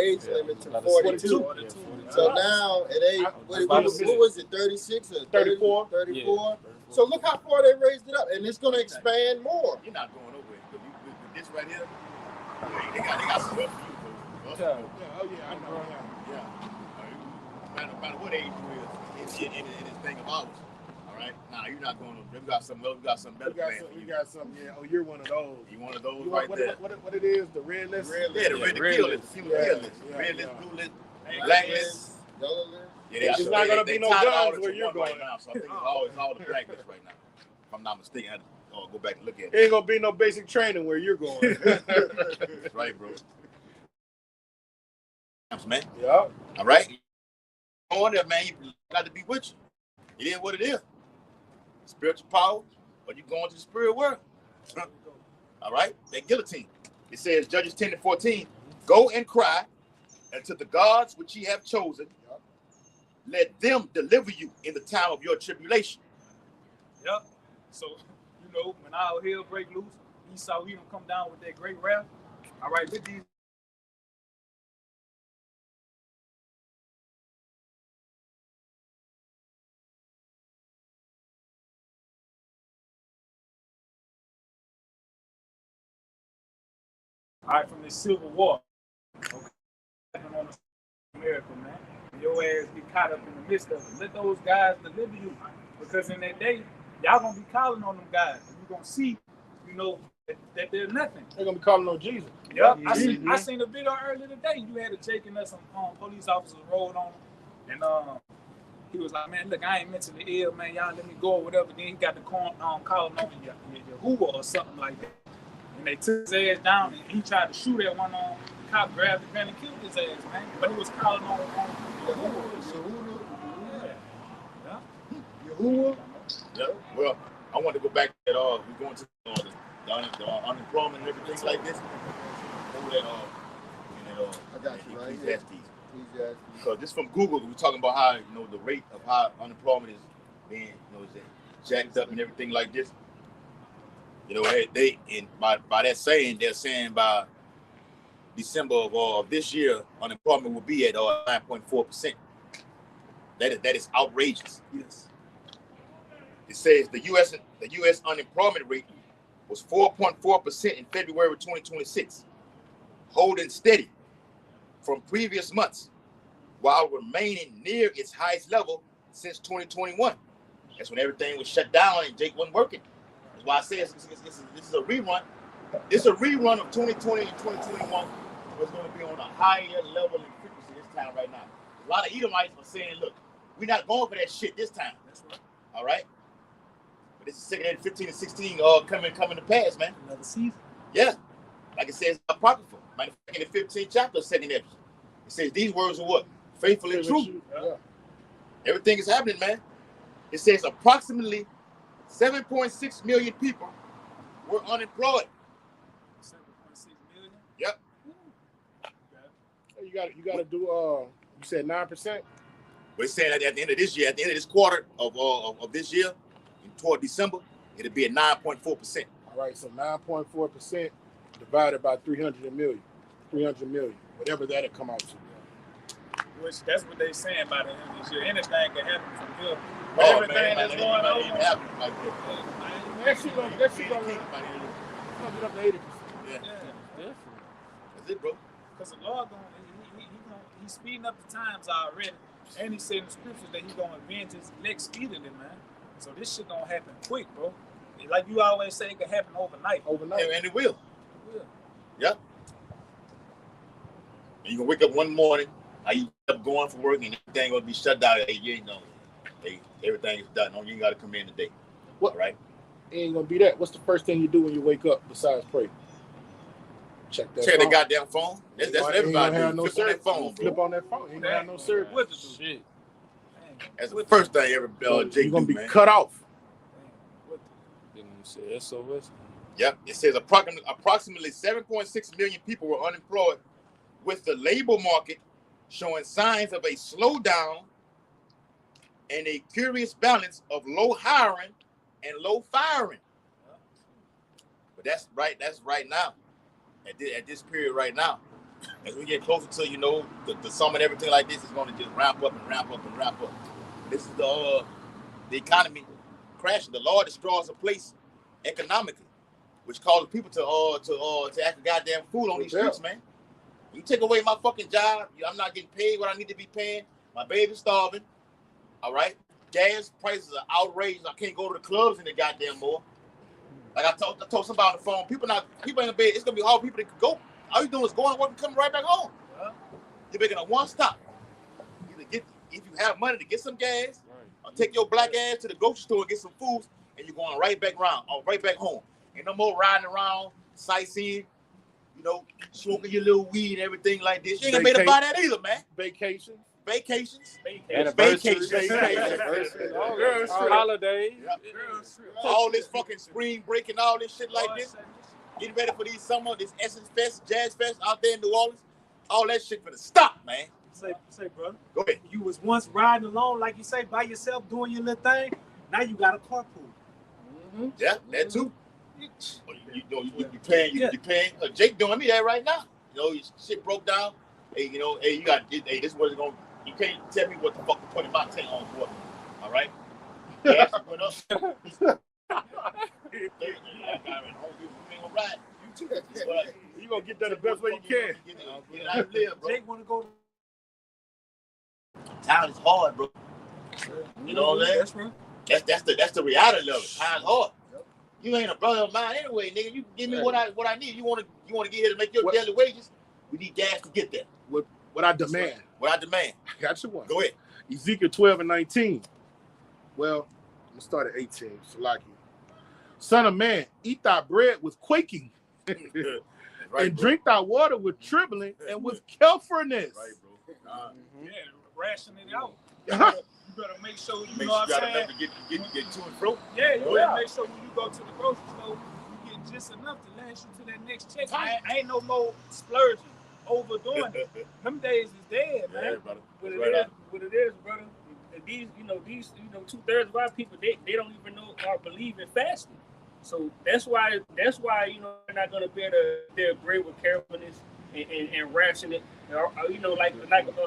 age limit to 42. So now at age, what was it, 36 or 34? 34. So look how far they raised it up, and it's going to expand more. You're not going nowhere. With this right here, they got some stuff for you. Oh yeah, I know. Yeah. No matter what age you is in this thing of ours. All right. Nah, you're not going to. We got something better. We got something. Yeah. Oh, you're one of those. You one of those what it is? The red list. Yeah, the red kill list. Kill list. Red list, blue list, black list, yellow list. Yeah, there's not gonna be no guns where you're going right now. So I think it's all the black list right now. If I'm not mistaken, I had to go back and look at it. Ain't gonna be no basic training where you're going. That's right, bro. Man. Yeah. All right. On there, man. You got to be with you. It is what it is. Spiritual power, or you going to the spirit world. All right. That guillotine. It says, Judges 10:14, go and cry unto the gods which ye have chosen. Let them deliver you in the time of your tribulation. Yep. So, when all hell break loose, Esau, he don't come down with that great wrath. All right, with these. All right, from this civil war. Okay. America, man. Your ass get caught up in the midst of it. Let those guys deliver you. Because in that day, y'all gonna be calling on them guys. And you're gonna see, that they're nothing. They're gonna be calling on Jesus. Yep. I seen a video earlier today. You had a Jake and some police officers rolled on him. And he was like, man, look, I ain't mentally ill, man. Y'all let me go or whatever. Then he got the calling on Yahuwah or something like that. And they took his ass down and he tried to shoot at one the cop grabbed the gun and killed his ass, man. But he was calling on Yahuwah. Yeah. Well, I want to go back to that. We're going to the unemployment and everything like this. I got you right here. Ecclesiastes. Because this from Google, we're talking about how the rate of how unemployment is being is jacked up and everything like this. By that saying, they're saying by December of this year, unemployment will be at 9.4%. That is outrageous. Yes. It says the U.S. unemployment rate was 4.4% in February 2026, holding steady from previous months, while remaining near its highest level since 2021. That's when everything was shut down and Jake wasn't working. That's why I say this is a rerun. This is a rerun of 2020 and 2021. It's going to be on a higher level in frequency this time right now. A lot of Edomites are saying, look, we're not going for that shit this time. That's right. All right? But this is 15 and 16 coming to pass, man. Another season. Yeah. Like it says apocryphal. Matter of fact, in the 15th chapter of 2nd Ezra, it says these words are what? Faithful and true. Yeah. Everything is happening, man. It says approximately 7.6 million people were unemployed. 7.6 million. Yep. You got to do. You said 9%. We're saying that at the end of this year, at the end of this quarter of this year, toward December, it'll be at 9.4%. All right, so 9.4% divided by 300 million, whatever that'll come out to. Which that's what they saying by the end of this year. Anything can happen from here. Oh, Everything man, that's it going might even on. happen like this. That shit gonna get up to 80%. Yeah. Definitely. That's it, bro. Because the Lord he's speeding up the times already. And he said in the scriptures that he's gonna avenge his elect speedily, man. So this shit gonna happen quick, bro. Like you always say, it can happen overnight. And it will. It will. Yep. You can wake up one morning, you up going for work, and everything gonna be shut down. Hey, you ain't know. Hey, everything is done. You ain't gotta come in today. What? All right? It ain't gonna be that. What's the first thing you do when you wake up besides pray? Check that. Check phone. the goddamn phone. That's what everybody do. No Flip on that phone, Flip bro. on that phone. Ain't gonna have no service. What to do? Shit. That's the first thing every Jake You're gonna do, be man. cut off. What Didn't you say SOS? Yep. It says approximately 7.6 million people were unemployed, with the labor market showing signs of a slowdown and a curious balance of low hiring and low firing. But that's right now. At this period right now. As we get closer to, the summer and everything like this is going to just ramp up and ramp up and ramp up. This is the economy crashing. The Lord destroys a place economically, which causes people to act a goddamn fool on these streets, man. You take away my fucking job, I'm not getting paid what I need to be paying. My baby's starving. All right? Gas prices are outrageous. I can't go to the clubs in the goddamn more. Like I told somebody on the phone, people in the bed, it's gonna be hard for people that could go. All you doing is going to work and coming right back home. You're making a one stop. If you have money to get some gas, or take your black ass to the grocery store and get some food, and you're going right back home. Ain't no more riding around, sightseeing, smoking your little weed and everything like this. You ain't gonna make about that either, man. Vacations. Anniversaries. Holidays. All this fucking spring break and all this shit like this. Getting ready for these summer, this Essence Fest, Jazz Fest out there in New Orleans. All that shit gonna stop, man. Say, brother. Go ahead. You was once riding alone, like you say, by yourself, doing your little thing. Now you got a carpool. Mm-hmm. Yeah, that too. You paying. Jake doing me that right now. His shit broke down. Hey, this is what it's gonna. You can't tell me what the fuck to put in my tank on for. All right. Gas went up. You gonna get that the best way you can. Jake want to go. Time is hard, bro. You know what I'm saying? That's right. That's the reality of it. Time's hard. You ain't a brother of mine anyway, nigga. You give me what I need. You want to get here to make your daily wages? We need gas to get there. What I demand. What I demand. Got you one. Go ahead. Ezekiel 12:19. Well, I'm gonna start at 18. Salaki. Son of man, eat thy bread with quaking, and drink thy water with trembling and with carefulness. Right, bro. Yeah, ration it out. You better make sure you Make know sure what you I'm got saying. enough to get to and fro. Yeah, you better make sure when you go to the grocery store, you get just enough to last you to that next check. Man, ain't no more splurging, overdoing it. Them days is dead, man. Yeah, brother. What it is, brother. These 2/3 of our people, they don't even know or believe in fasting. So that's why they're not gonna be able to their bread with carefulness and ration it, like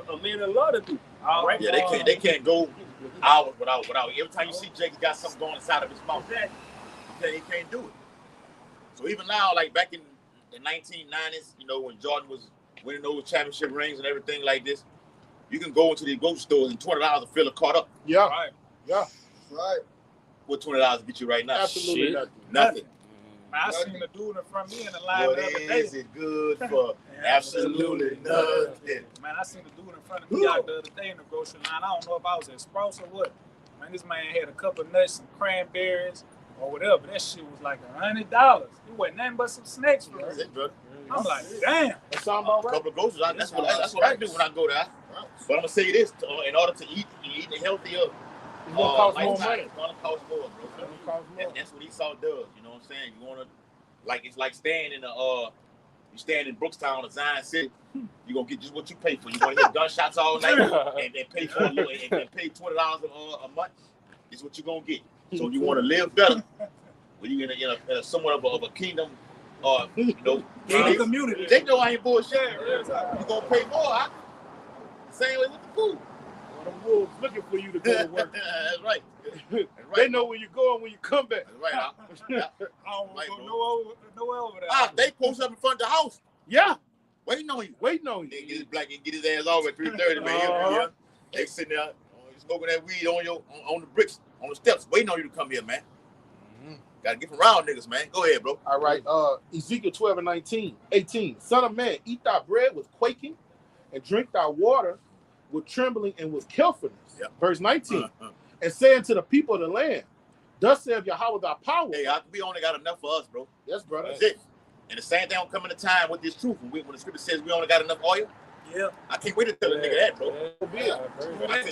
a man of law to do. All right. Yeah, they can't go hours without. Every time you see Jake got something going inside of his mouth, he can't do it. So even now, like back in the 1990s, when Jordan was winning those championship rings and everything like this, you can go into these grocery stores and $20 to fill a cart up. Yeah. Right. Yeah. Right. What $20 get you right now? Absolutely Shit. Nothing. Man, I seen the dude in front of me in the line What the other is day. it good for? Absolutely nothing. Man, I seen the dude in front of me out the other day in the grocery line. I don't know if I was at Sprouts or what. Man, this man had a couple of nuts, some cranberries, or whatever. That shit was like $100. It wasn't nothing but some snacks for That's me. it, brother. I'm like, damn. That sound about A right? couple of groceries. That's what I do when I go there. But I'm gonna say this: in order to eat a healthier, It's gonna cost more lifestyle, money. it's gonna cost more, bro. It's gonna cost more. That's what Esau does. You know what I'm saying? You wanna, like, it's like staying in you stand in Brookstown or Zion City. You gonna get just what you pay for. You wanna hear gunshots all night and pay for a little and pay $20 a month. Is what you gonna get. So you wanna live better. When you in a somewhat of a kingdom, you know, In the community. they know I ain't bullshit. You gonna pay more. Huh? Same way with the food. Well, the wolves looking for you to go to work. That's right. That's right. They know where you go and when you come back. That's right. Huh? Yeah. I don't want Right, to bro. go nowhere over there. They post up in front of the house, Yeah, waiting on you. waiting on They you. get his black and get his ass off at 3:30, man. Yeah. They sitting there smoking that weed on the bricks, on the steps, waiting on you to come here, man. Gotta get around niggas, man. Go ahead, bro. All right, Ezekiel 12 and 18. Son of man, eat thy bread with quaking, and drink thy water with trembling and with carefulness. Yep. Verse 19. And say unto the people of the land, thus saith Yahweh thy power. Hey, we only got enough for us, bro. Yes, brother. That's it. And the same thing will come in the time with this truth. When the scripture says we only got enough oil, Yeah. I can't wait to tell a nigga that, bro.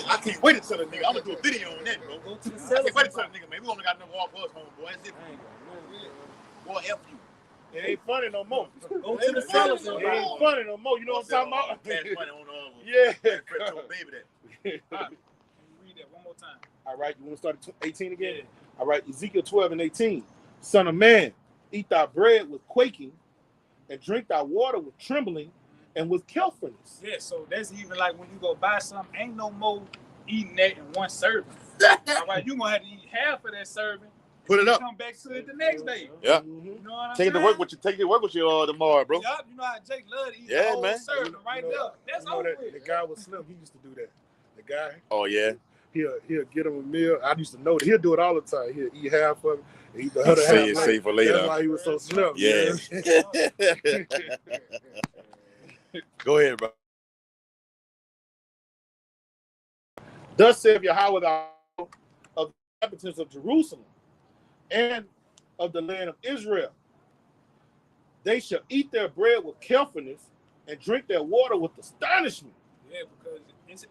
I can't wait to tell a nigga. I'm gonna do a video on that, bro. Go to the I sellers. can't wait to tell a nigga, man. We only got enough oil for us, homeboy. That's it. Boy, F you. It ain't funny no more. Go to the sellers. It ain't funny no more. You know what I'm talking about? Cash money on Yeah. baby that. Can you read that one more time? All right, you want to start at 18 again? All right, Ezekiel 12 and 18. Son of man, eat thy bread with quaking, and drink thy water with trembling and with carefulness. Yeah, so that's even like when you go buy something, ain't no more eating that in one serving. All right, you're going to have to eat half of that serving. Put it up. Come back to it the next day. Yeah. You know what I'm Take it saying? to work with you. Take it to work with you tomorrow, bro. Yup, you know how Jake love to eat Yeah, the whole man. serving right there. That's over that, with. the guy was slim. He used to do that. The guy, Oh yeah. he'll get him a meal. I used to know that. He'll do it all the time. He'll eat half of it, and eat the other half. Save later. for later. That's why he was so slim. Yeah. Go ahead, bro. Thus saith Yahweh thou of the inhabitants of Jerusalem and of the land of Israel. They shall eat their bread with carefulness and drink their water with astonishment. Yeah, because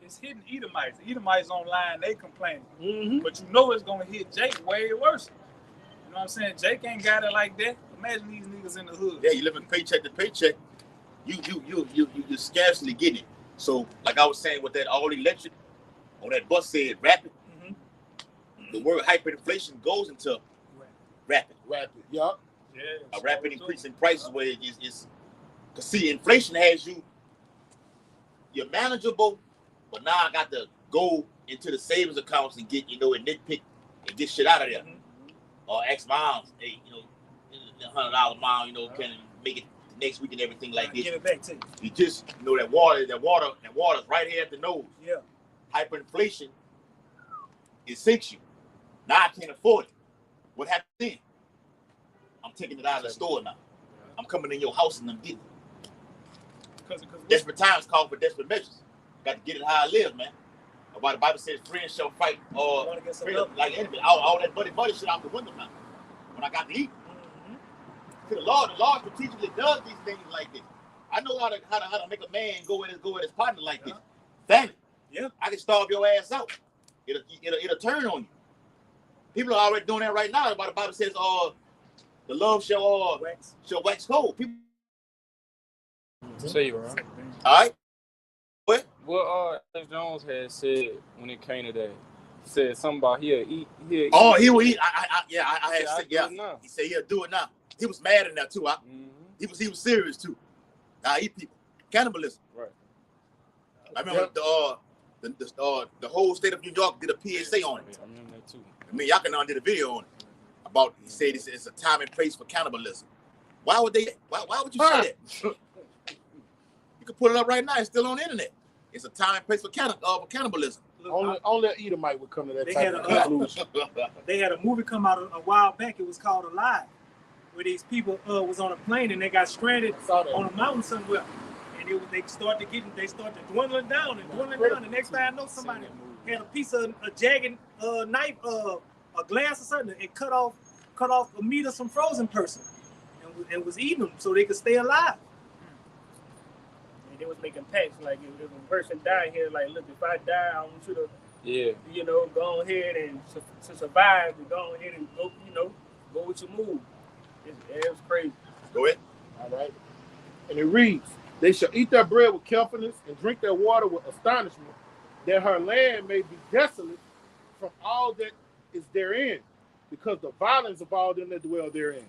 it's hitting Edomites. The Edomites online, they complaining. Mm-hmm. But you know it's going to hit Jake way worse. You know what I'm saying? Jake ain't got it like that. Imagine these niggas in the hood. Yeah, you living paycheck to paycheck. You scarcely getting it. So, like I was saying with that all electric on that bus said rapid. The word hyperinflation goes into rapid. Yup. Yeah, A rapid increase in prices where it's because see, inflation has you're manageable, but now I got to go into the savings accounts and get, and nitpick and get shit out of there. Or X miles, hey, $100 mile, can make it next week and everything like this. Get it back to you. You just that water's right here at the nose. Yeah. Hyperinflation, it sinks you. Now I can't afford it. What happens then? I'm taking it out of the store now. I'm coming in your house and I'm getting it. Because Desperate times call for desperate measures. Got to get it how I live, man. Why the Bible says friends shall fight like enemies. All that buddy shit out the window now. When I got to eat. To the Lord strategically does these things like this. I know how to make a man go at his partner like this. Family. Yeah. I can starve your ass out. It'll turn on you. People are already doing that right now. The Bible says, the love shall wax cold. People. Say you right. All right. What? What Alex Jones had said when it came to that. He said something about he'll eat. Oh, he will eat. I had said, do it now. He said he'll do it now. He was mad in that too. He was serious too. I eat people. Cannibalism. Right. I remember the whole state of New York did a PSA on it. I remember that too. I mean, y'all can did a video on it about. He said it's a time and place for cannibalism. Why would you say that? You can pull it up right now. It's still on the internet. It's a time and place for cannibalism. Only an Edomite would come to that They type had of a- conclusion. They had a movie come out a while back. It was called Alive, where these people was on a plane and they got stranded on a mountain somewhere, and they started dwindling down and dwindling down. The next thing I know, somebody had a piece of a jagged knife, a glass or something, and cut off a meat of some frozen person, and was eating them so they could stay alive. And they was making pacts like if a person died here, like look, if I die, I want you to, go ahead and to survive, and go ahead and go, go with your move. It was crazy. Go ahead. All right. And it reads, they shall eat their bread with carefulness and drink their water with astonishment, that her land may be desolate from all that is therein, because the violence of all them that dwell therein.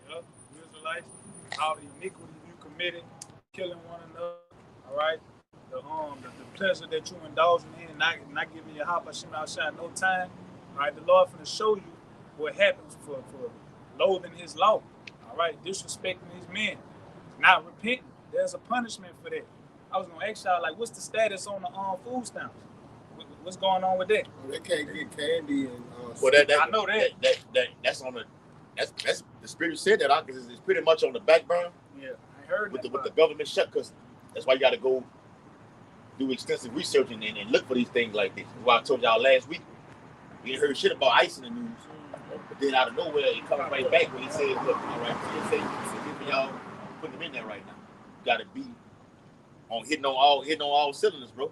Yep. Israelites, all the iniquity you committed, killing one another. All right. The pleasure that you indulging in, not giving your hop outside no time. All right. The Lord finna show you what happens for loathing His law. All right. Disrespecting His men, not repenting. There's a punishment for that. I was gonna ask y'all, like, what's the status on the food stamps? What's going on with that? They can't get candy and. Well, I know that's on that's the Spirit said that because it's pretty much on the back burner. Yeah, I heard with that the government shut, because that's why you got to go do extensive research and look for these things like this. That's why I told y'all last week we ain't heard shit about ICE in the news, but then out of nowhere it comes right back when he says, "Look, all right, for y'all putting them in there right now. You got to be hitting on all cylinders, bro."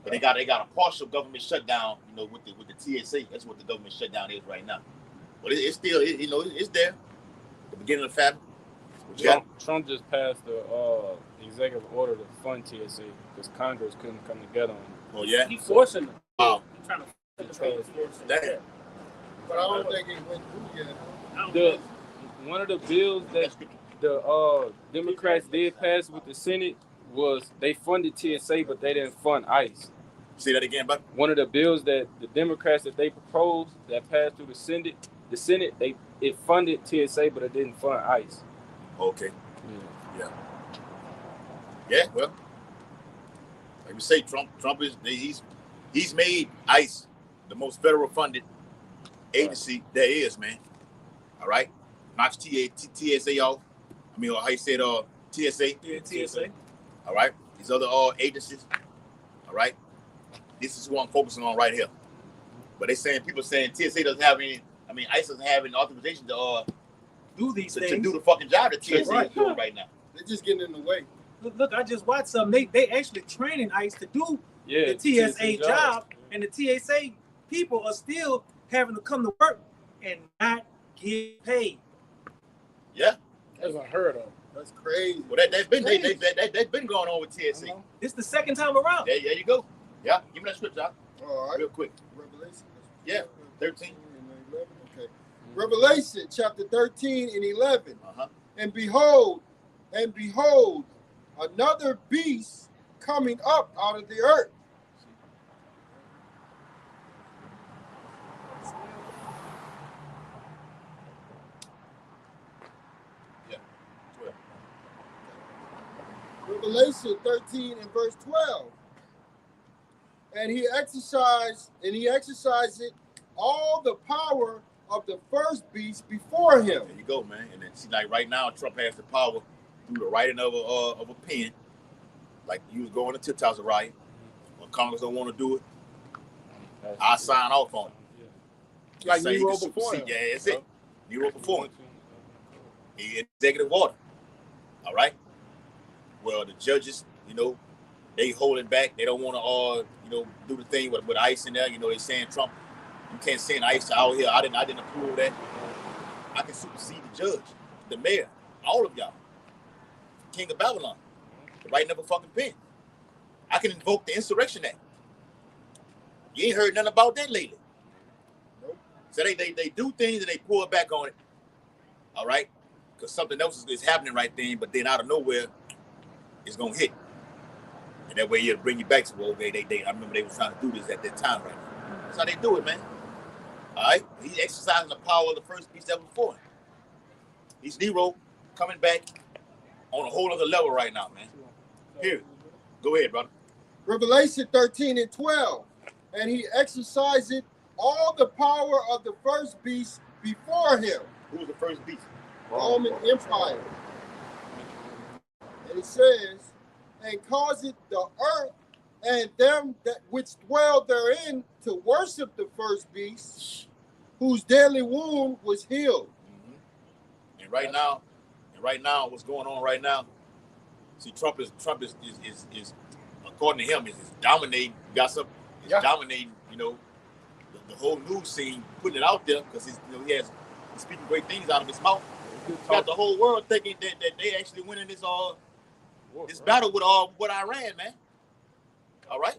But they got a partial government shutdown, with the TSA. That's what the government shutdown is right now. But it's still, it's there. The beginning of the fabric. Trump just passed the executive order to fund TSA because Congress couldn't come together on it. Oh yeah, He's forcing them. Wow. He's trying to Damn. But I don't think it went through yet. One of the bills that the Democrats did pass with the Senate was they funded TSA, but they didn't fund ICE. Say that again, bud. One of the bills that the Democrats that they proposed that passed through the Senate, it funded TSA, but it didn't fund ICE. Okay. Yeah. Well, like we say, Trump he's made ICE the most federal funded agency there is, man. All right, knocks TSA off. I mean, how you said TSA. Yeah, TSA. All right, these other agencies. All right, this is who I'm focusing on right here. But people saying TSA doesn't have any. I mean, ICE doesn't have any authorization to Do these things. to do the fucking job that TSA is doing right now. They're just getting in the way. Look, I just watched something. They actually training ICE to do the TSA job, and the TSA people are still having to come to work and not get paid. Yeah, That's unheard of. That's crazy. well that's been going on with TSA. It's the second time around. There you go. Yeah, give me that scripture out All right. real quick. Revelation. Yeah, 13. And 11. Okay. Revelation chapter 13 and 11. Uh-huh. And behold, another beast coming up out of the earth. Yeah. 12. Revelation 13 and verse 12. And he exercised all the power of the first beast before him. There you go, man. And then see, like right now, Trump has the power through the writing of a pen. Like you was going to Tit's riot. When Congress don't want to do it, I sign off on it. Like Say he Nero can before supersede. him. Yeah, that's it. Nero before him. He executive order. All right. Well, the judges, they holding back. They don't want to, do the thing with ICE in there. They saying Trump, you can't send ICE out here. I didn't approve that. I can supersede the judge, the mayor, all of y'all. King of Babylon, writing up a fucking pen. I can invoke the Insurrection Act. You ain't heard nothing about that lately. Nope. So they do things and they pull back on it. All right, because something else is happening right then, but then out of nowhere, it's gonna hit. And that way it'll bring you back to, well, I remember they was trying to do this at that time right now. That's how they do it, man. All right? He's exercising the power of the first beast that was before him. He's Nero coming back on a whole other level right now, man. Here. Go ahead, brother. Revelation 13 and 12. And he exercised all the power of the first beast before him. Who was the first beast? Roman Empire. And it says, and caused the earth and them that which dwell therein to worship the first beast, whose deadly wound was healed. Mm-hmm. And right now, what's going on right now? See, Trump is according to him, is dominating. Dominating. You know, the whole news scene, putting it out there because he's speaking great things out of his mouth. Got the whole world thinking that they actually winning this battle with Iran, man. All right,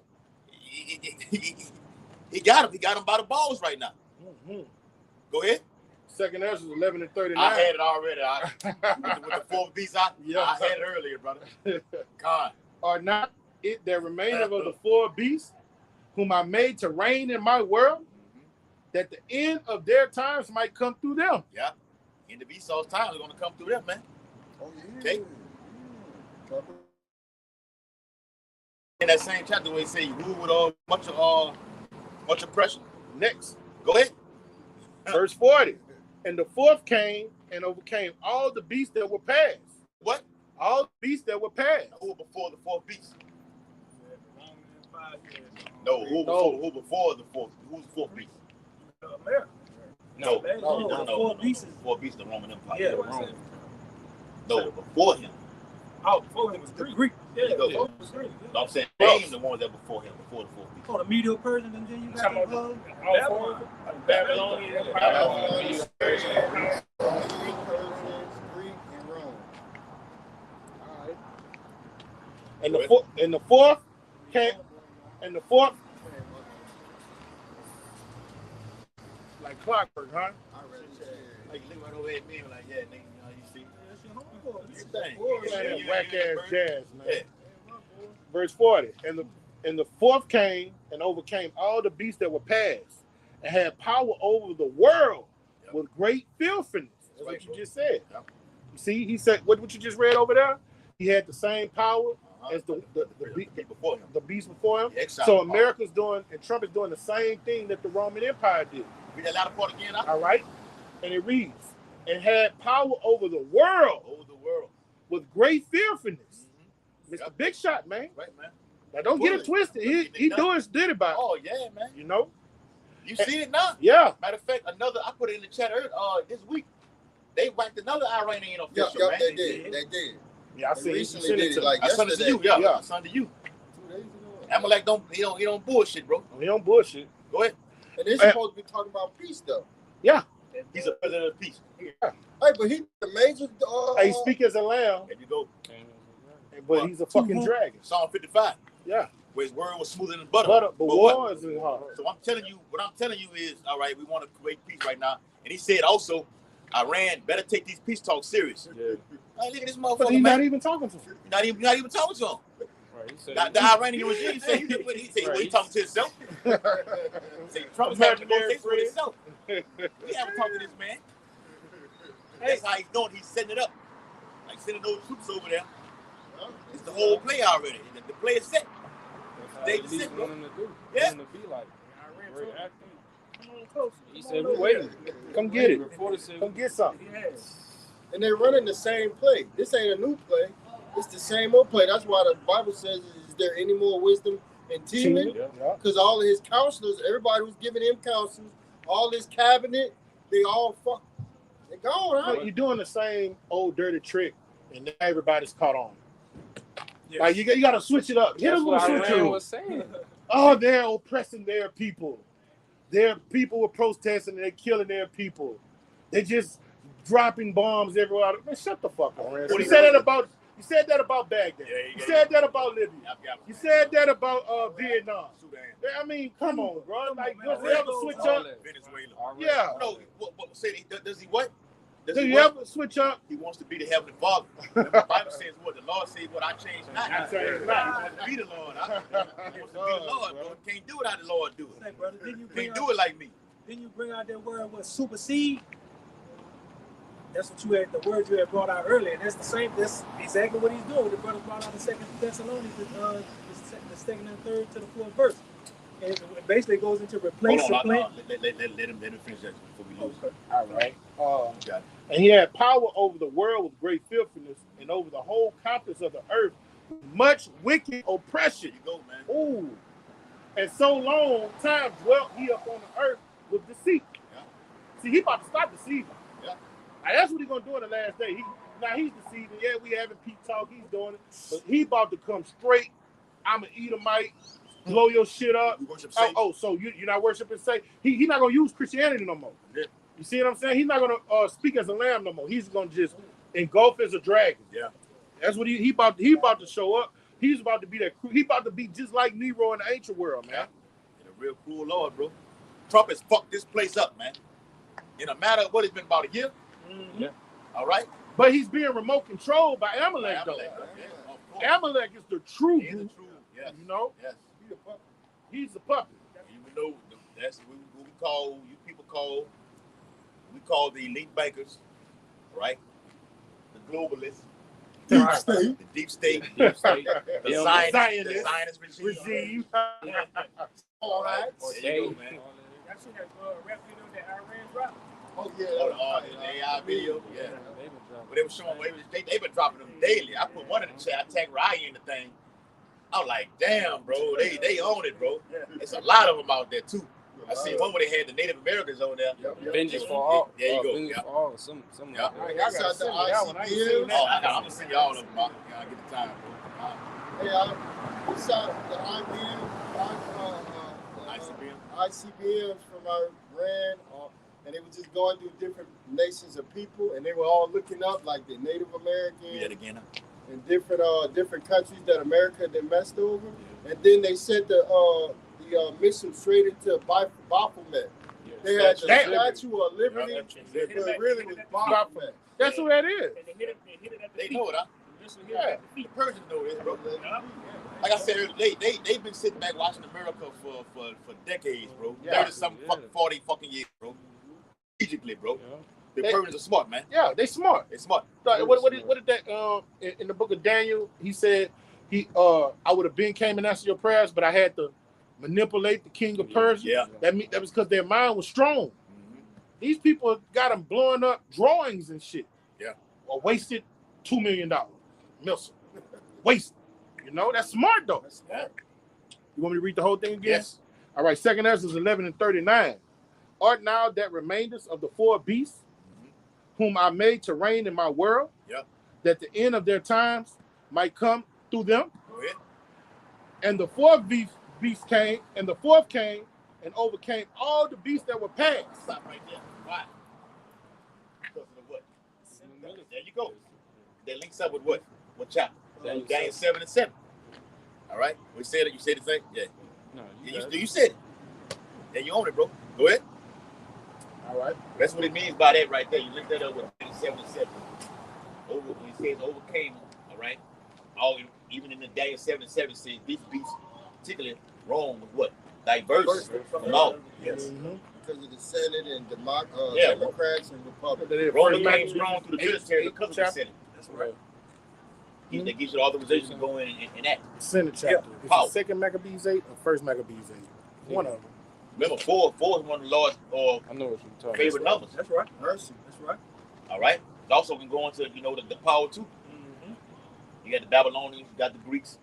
he got him. He got him by the balls right now. Mm-hmm. Go ahead. Second Ezra 11 and 39. I had it already. With the fourth beast, I had it earlier, brother. God. Are not it that remaineth of the four beasts, whom I made to reign in my world, that the end of their times might come through them? Yeah. End of Esau's time is going to come through them, man. Oh, yeah. Okay. In that same chapter where he say you rule with much oppression. Next. Go ahead. Verse 40. And the fourth came and overcame all the beasts that were past. What? All the beasts that were past. Who before the fourth beast? No, who before the fourth? Who's the fourth beast? America. No. Four beasts. Four beasts, the Roman Empire. Yeah. Rome. No, before him. Oh, before him was Greek. Yeah, There you go. was Greek. No, I'm saying name the ones that before him, before the fourth beast. Oh, the Medo Persian, and then you got All four of them? Babylonian Empire. Persians, Greek, and Rome. All right. And the fourth came, and the fourth, like clockwork, huh? Like you look right over at me and like, yeah, nigga, you see. That whack ass jazz, man. Yeah. Verse 40. And the fourth came and overcame all the beasts that were past, and had power over the world with great filthiness. That's what you just said. Yep. You see, he said what you just read over there. He had the same power as the beast before him. Yeah, so America's doing, and Trump is doing the same thing that the Roman Empire did. Read that latter part again, huh? All right, and it reads, and had power over the world. With great filthiness. Mr. Big Shot, man. Right, man. Now don't get it twisted. He did about it. Oh, yeah, man. You know? You see it now? Yeah. Matter of fact, I put it in the chat this week. They whacked another Iranian official, man. They did. Yeah, I see. Recently did it like I sent it to you. yesterday. Yeah, I sent it to you. 2 days ago. Amalek he don't bullshit, bro. He don't bullshit. Go ahead. And they're supposed to be talking about peace, though. Yeah. He's a president of peace. Yeah. Hey, but he's the major. He speak as a lamb. There you go. But he's a fucking dragon. Psalm 55. Yeah. Where his word was smoother than butter. But war is hard. So what I'm telling you is, all right, we want to create peace right now. And he said also, Iran better take these peace talks serious. Yeah. Like, look at this motherfucker, But he's man. not even talking to him. Not even talking to him. Right, he said The Iranian regime said he talking to himself. Trump is having negotiations with himself. We haven't talked to this man. That's how he's doing. He's setting it up. Like sending those troops over there. It's the whole play already. The play is set. They just want him to do. Yeah. Want him to be like great acting. Close. He said, "We waiting. Come get it. Reporter said, Come get something." And they're running the same play. This ain't a new play. It's the same old play. That's why the Bible says, is there any more wisdom in Teman? Because all of his counselors, everybody who's giving him counsels, all his cabinet, they all fuck. They're gone, huh? You're doing the same old dirty trick, and now everybody's caught on. Yes. Like you got to switch it up. Hit a that's little what switch Iran up. was saying. Oh, they're oppressing their people. Their people were protesting and they're killing their people. They're just dropping bombs everywhere. Man, shut the fuck up. You said that about Baghdad. You said that about Libya. You said that about Vietnam. I mean, come on, bro. Like, does he ever switch up? Venezuela. Yeah. No, does he what? Do you ever switch up? He wants to be the Heavenly Father. The Bible says what? The Lord says what? I changed not. I changed He not. wants to be the Lord. He wants to be the Lord, bro. Can't do it how the Lord do it. Hey, brother, didn't you bring Can't do it like me. Then you bring out that word, what, supersede? That's what you had, the word you had brought out earlier. And that's exactly what he's doing. What the brother brought out in 2 Thessalonians, the second and third to the fourth verse. And it basically goes into replace the plant. Let him finish that before we lose. Okay. All right. And he had power over the world with great filthiness, and over the whole compass of the earth, with much wicked oppression. There you go, man. Ooh. And so long time dwelt he upon the earth with deceit. Yeah. See, he about to stop deceiving. Yeah. Now, that's what he's gonna do in the last day. He's deceiving. Yeah, we having Pete talk. He's doing it, but he about to come straight. I'm an Edomite. Blow your shit up. So you're not worshiping Satan? He's not gonna use Christianity no more. Yeah. You see what I'm saying? He's not gonna speak as a lamb no more. He's gonna just engulf as a dragon. Yeah. That's what he about to show up. He's about to be that. He about to be just like Nero in the ancient world, man. Yeah. And a real cruel Lord, bro. Trump has fucked this place up, man. In a matter of what, it's been about a year. Mm-hmm. Yeah. All right. But he's being remote controlled by Amalek, though. Yeah, Amalek is the true he is the group. true. Yes. You know, Yes. he's the puppet. Even though that's what we call, you people call, we call the elite bankers, right? The globalists. Deep state. The deep state. The The scientist regime. All right. There you go, man. Y'all seen that rap video that Iran dropped? Oh, yeah. The AI video. Yeah. But they were showing, they've been dropping them daily. I put one in the chat. I tagged Ryan in the thing. I was like, damn, bro, they own it, bro. It's a lot of them out there too. I seen one where they had the Native Americans on there. Vengeance for all. There you go. Vengeance for all. Some Yeah. like I gotta send me that one. I ain't seen that. I'm gonna send y'all of them. I get the time, bro. Hey, we saw the ICBMs from Iran, and they were just going through different nations of people, and they were all looking up like the Native Americans. Do that again. In different countries that America had messed over, and then they sent the mission straight into Baphomet. They had the Statue of Liberty, but it really was Baphomet. That's who that is. They know it, huh? Yeah. The Persians know this, bro. Like I said, they've been sitting back watching America for decades, bro. 30-something, 40 fucking years, bro. Strategically, bro. The Persians are smart, man. Yeah, they smart. They're smart. What did that in the book of Daniel? He said I would have came and answered your prayers, but I had to manipulate the king of Persia. Yeah. That was because their mind was strong. Mm-hmm. These people got them blowing up drawings and shit. Yeah. Or wasted $2 million. Missile. Wasted. You know, that's smart though. That's smart. You want me to read the whole thing again? Yes. All right, 2 Ezra 11:39. Art now that remainders of the four beasts, whom I made to reign in my world, that the end of their times might come through them. Go ahead. And the fourth beast came, and the fourth came and overcame all the beasts that were past. Stop right there. Why? Because of the what? There you go. That links up with what? What chapter? Daniel 7 and 7. All right. We said it. You said the thing? Yeah. No, you said it. Yeah, you own it, bro. Go ahead. All right. That's what it means by that right there. You link that up with 77. When he says overcame, all right? Even in the Daniel 7 says these beasts, particularly Rome, was what? Diverse from all. Yes. Mm-hmm. Because of the Senate and Democrats and Republicans. Rome came strong through the military because of the Senate. That's right. That gives you the authorization to go in and act. Senate chapter. Power. Is it 2 Maccabees 8 or 1 Maccabees 8? One of them. Remember, four is one of the Lord's I know what you're talking favorite numbers. That's right. Mercy. That's right. All right. It also can go into the power too. Mm-hmm. You got the Babylonians, you got the Greeks,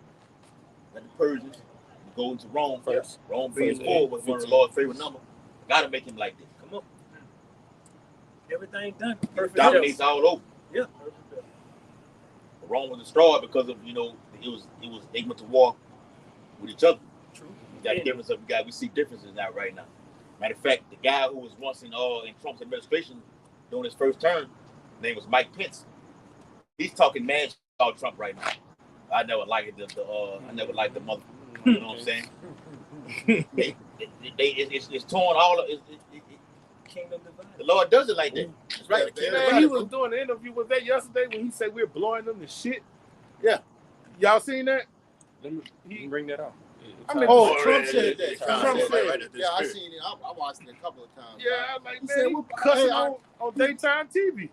you got the Persians. You go into Rome first. Rome being 4 was one of the Lord's favorite numbers. Gotta make him like this. Come on. Everything done. Perfect. Dominates all over. Yeah. Rome was destroyed because of they went to war with each other. True. We see differences now right now. Matter of fact, the guy who was once in Trump's administration during his first term, his name was Mike Pence. He's talking mad shit about Trump right now. I never liked the mother. You know what I'm saying? It's torn all of it. Kingdom divided. The Lord does it like that. That's right. Man, he was doing an interview with that yesterday when he said we're blowing them to shit. Yeah. Y'all seen that? Let me bring that out. Trump said that. Trump said it. Yeah, I seen it. I watched it a couple of times. Yeah, I'm like, man, we're cussing on daytime TV.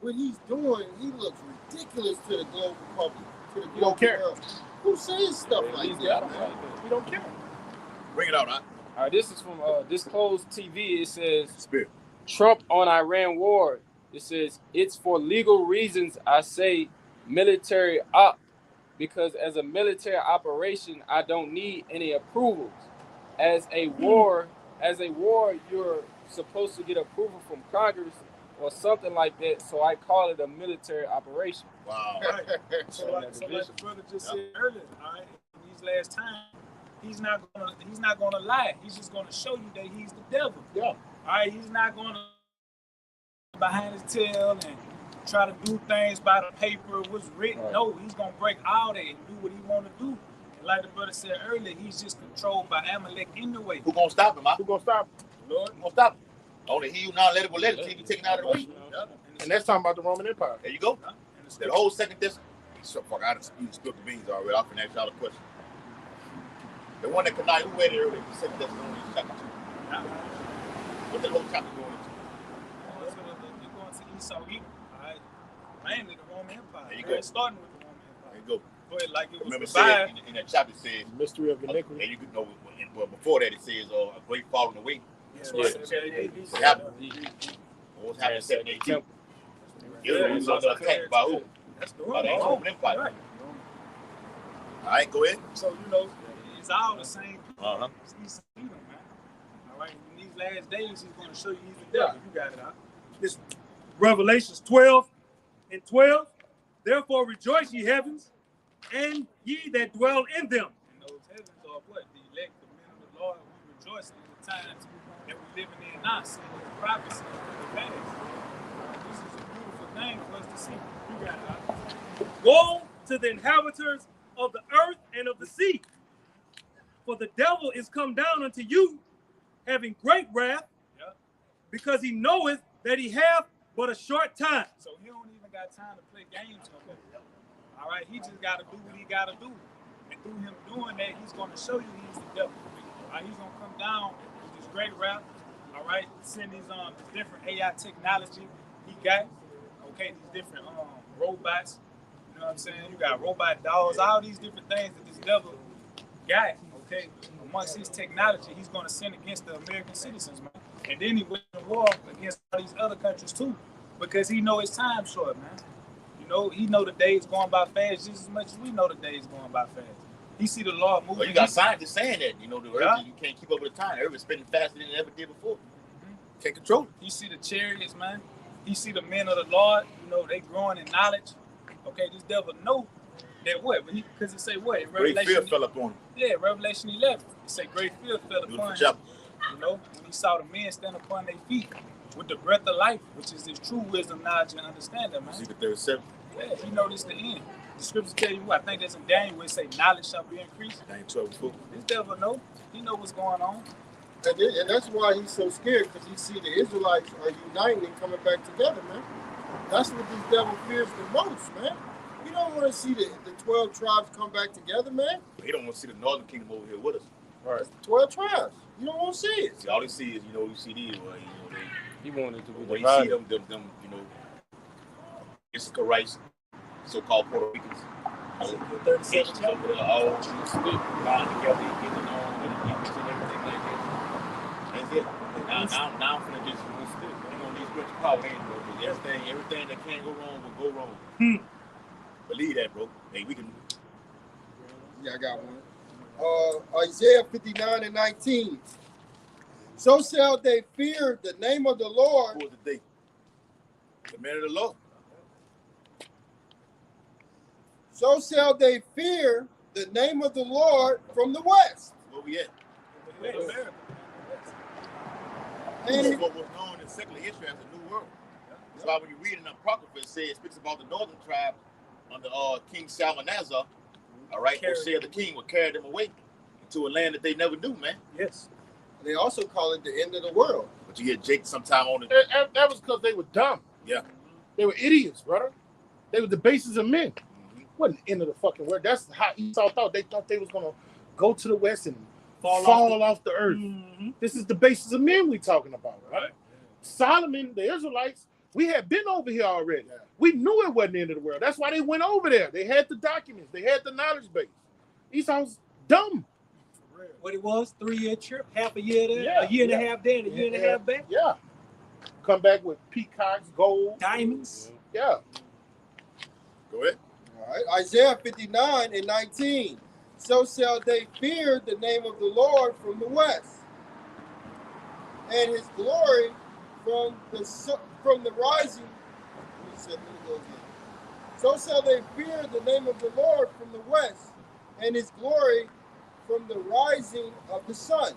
what he's doing, he looks ridiculous to the global public, to the You global don't care. world. Who says stuff like that, man? You don't care. Bring it out, huh? All right, this is from Disclosed TV. It says, Spirit. Trump on Iran war. It says, it's for legal reasons I say military op, because as a military operation, I don't need any approvals. As a war, you're supposed to get approval from Congress or something like that. So I call it a military operation. Wow. Right. So like the brother just said earlier, all right, in these last times, he's not gonna lie. He's just gonna show you that he's the devil. Yeah. All right, he's not gonna behind his tail and try to do things by the paper, what's written. Right. No, he's gonna break all that and do what he wanna do. And like the brother said earlier, he's just controlled by Amalek anyway. Who gonna stop him, huh? Who gonna stop him? Lord, who gonna stop him? Only he who now let it go, let it. He be taken out of the way. And that's talking about the Roman Empire. There you go. That whole second disc. So fuck, I just spilled the beans already. I'll finish y'all a question. The one that could not, who read it earlier, the second disc only chapter 2. What's that whole chapter going into? You're going to Esau Edom, all right? Mainly the Roman Empire. There you go. Starting with the Roman Empire. There you go. But like it was remember revived. in that chapter it says, Mystery of iniquity. and you could know, but before that it says, a great falling away. What happened? What was happening in 718? It was under attack by who? That's the By the Roman Empire. Right. All right, go ahead. So, it's all the same people. Uh-huh. He's man. All right, in these last days, he's going to show you he's the devil. You got it out. This Revelations 12:12. Therefore rejoice, ye heavens, and ye that dwell in them. And those heavens are what? The elect, the men of the Lord. We rejoice in the times that we're living in now, seeing the prophecy of the past. This is a beautiful thing for us to see. You got it out. Woe to the inhabitants of the earth and of the sea, for the devil is come down unto you, having great wrath, because he knoweth that he hath but a short time. So he don't even got time to play games no more. All right, he just got to do what he got to do. And through him doing that, he's going to show you he's the devil. All right, he's going to come down with this great wrath. All right, send these different AI technology he got. Okay, these different robots. You know what I'm saying? You got robot dolls, all these different things that this devil got. Okay, amongst his technology, he's going to send against the American citizens, man. And then he went to war against all these other countries too, because he know his time short, man. He know the days going by fast just as much as we know the days going by fast. He see the Lord moving. Well, you got scientists saying that, the earth, you can't keep up with the time. The earth is spinning faster than it ever did before. Can't control it. You see the chariots, man. He see the men of the Lord, they growing in knowledge. Okay, this devil know that what? Because it say what? In Great fear fell upon him. Yeah, Revelation 11. It say great fear fell upon him. When he saw the men stand upon their feet with the breath of life, which is his true wisdom, knowledge, and understanding, man. Ezekiel 37. Yeah, he know this the end. The scriptures tell you what? I think that's in Daniel where it say knowledge shall be increased. Daniel 12. This devil know. He know what's going on. And that's why he's so scared, because he see the Israelites are uniting and coming back together, man. That's what this devil fears the most, man. He don't want to see the 12 tribes come back together, man. He don't want to see the northern kingdom over here with us. Right. 12 tribes. You don't want to see it. See, all they see is, you see these, He wanted to be when divided. you see them, Issachar rights, so-called Puerto Ricans. Asians over there, all stick lying together, getting on, and everything like that. That's it. Now I'm finna just these rich power hands, bro. Everything that can't go wrong will go wrong. Believe that, bro. Hey, we can. Yeah, I got one. Isaiah 59:19. So shall they fear the name of the Lord. Who was the day? The man of the Lord. So shall they fear the name of the Lord from the west. Where we at? America. And What was known in secular history as the New World. That's why when you read in the Apocrypha, it speaks about the northern tribe under King Shalmaneser. All right, Hosea the king would carry them away to a land that they never knew, man. Yes. they also call it the end of the world. But you hear Jake sometime on it. That was because they were dumb. Yeah. They were idiots, brother. They were the basis of men. Wasn't the end of the fucking world. That's how Esau thought. They thought they was gonna go to the west and fall off the earth. Mm-hmm. This is the basis of men we talking about, right? Solomon, the Israelites, We had been over here already. Yeah. We knew it wasn't the end of the world. That's why they went over there. They had the documents. They had the knowledge base. Esau's dumb. What it was, 3-year trip, half a year there, Yeah, a year and yeah. a half there, and a year and a half back. Yeah. Come back with peacocks, gold. Diamonds. Yeah. Go ahead. All right. Isaiah 59:19. So shall they fear the name of the Lord from the west, and his glory from the rising. Let me go again. So shall they fear the name of the Lord from the west, and his glory from the rising of the sun.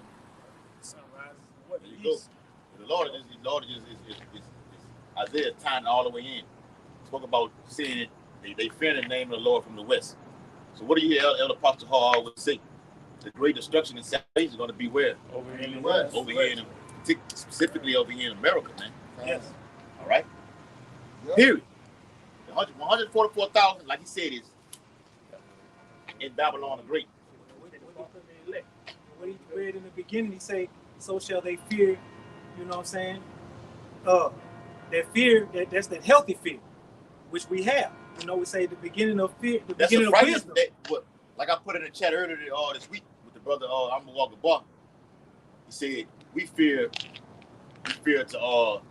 Sunrise. What There you go. The Lord is Isaiah tying all the way in. Spoke about seeing it. They fear the name of the Lord from the west. So what do you hear Elder Apostle Hall always say? The great destruction and salvation is going to be where? over here in the West. Over here, specifically over here in America, man. Yes. All right? Yep. Period. The 144,000, like he said, is in Babylon the Great. What he read in the beginning, he say, so shall they fear, you know what I'm saying? That fear, that's that healthy fear, which we have. You know, we say the beginning of fear, the That's beginning a of frightening, wisdom. like I put in the chat earlier this week with the brother I'm gonna walk the bar. He said we fear to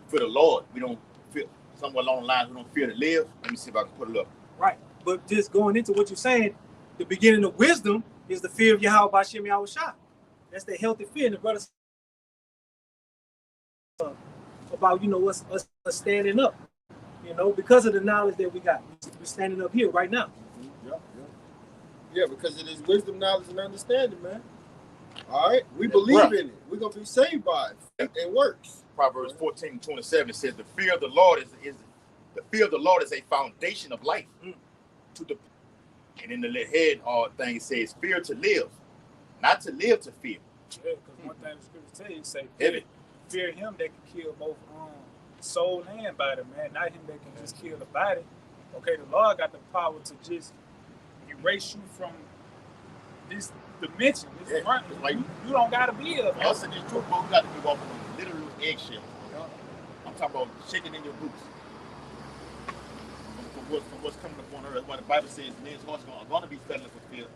for the Lord. We don't fear somewhere along the lines. We don't fear to live. Let me see if I can put it up. Right. But just going into what you're saying, the beginning of wisdom is the fear of Yahweh B'Shem Yahweh Shai. That's the healthy fear. And the brothers about, you know, us standing up, you know, because of the knowledge that we got. We're standing up here right now. Yeah, because it is wisdom, knowledge, and understanding, man. All right, we believe in it. We're gonna be saved by it. It works. Proverbs 14:27 says, "The fear of the Lord is a foundation of life." To the and in the head thing it says, "Fear to live, not to live to fear." Yeah, because one thing the scripture tell you, say, Heavy. fear him that can kill both soul and body, man. Not him that can just kill the body. Okay, the Lord got the power to just erase you from this dimension. This Yeah, realm. it's like- You don't gotta be here. Us in this truth, but we got to be walking on literal eggshells. I'm talking about shaking in your boots. From what's coming upon earth, what the Bible says, men's hearts are going to be fed and fulfilled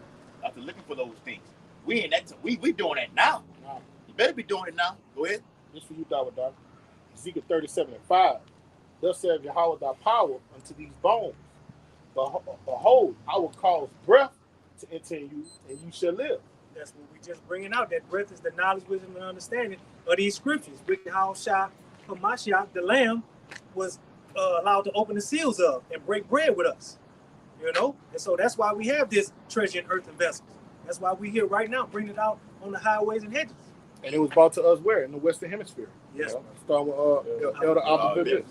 after looking for those things. We ain't that. We doing that now. Wow. You better be doing it now. Go ahead. This for you, Dawah. Ezekiel 37:5. Thus saith Yahweh thy power unto these bones. Behold, I will cause breath to enter in you, and you shall live. That's what we just bringing out. That breath is the knowledge, wisdom, and understanding of these scriptures. Which how Shah Hamashiach, the Lamb, was allowed to open the seals of and break bread with us. You know? And so that's why we have this treasure in earthen vessels. That's why we here right now, bringing it out on the highways and hedges. And it was brought to us where? In the Western Hemisphere. Yes. Starting with Elder Abba Biblis.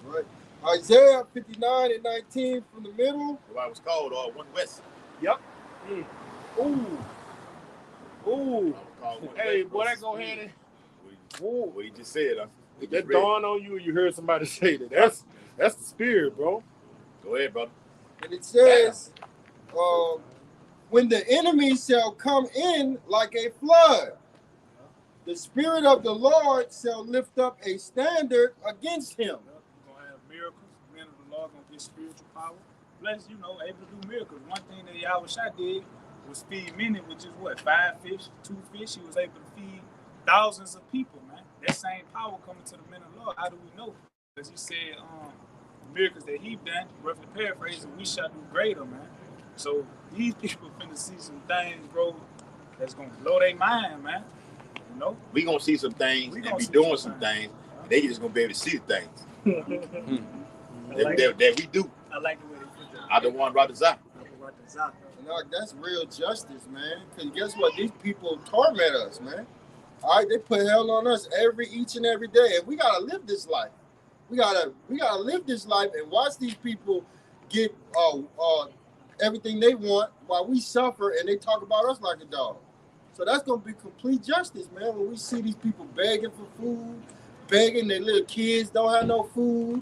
Right. Isaiah 59:19 from the middle. Why it was called One West. Yep. Ooh. Ooh. Called One Hey, West, boy, bro. that go hand in. What he just said. If that dawned on you, you heard somebody say that. That's the spirit, bro. Go ahead, brother. And it says, when the enemy shall come in like a flood, the Spirit of the Lord shall lift up a standard against him. We're going to have miracles. Men of the Lord going to get spiritual power. Plus, you know, able to do miracles. One thing that Yahweh Shai did was feed many, which is what, 5 fish, 2 fish. He was able to feed thousands of people, man. That same power coming to the men of the Lord. How do we know? Because he said, the miracles that he done, roughly paraphrasing, we shall do greater, man. So these people finna see some things, bro, that's gonna blow their mind, man. You know? We gonna see some things We and gonna be see doing some some things. And they just gonna be able to see the things like that we do. I like the way they put that. I the one right desire. And that's real justice, man. Because guess what? These people torment us, man. All right, they put hell on us each and every day, and we gotta live this life. We gotta live this life and watch these people get everything they want while we suffer, and they talk about us like a dog. So that's gonna be complete justice, man. When we see these people begging for food, begging, their little kids don't have no food,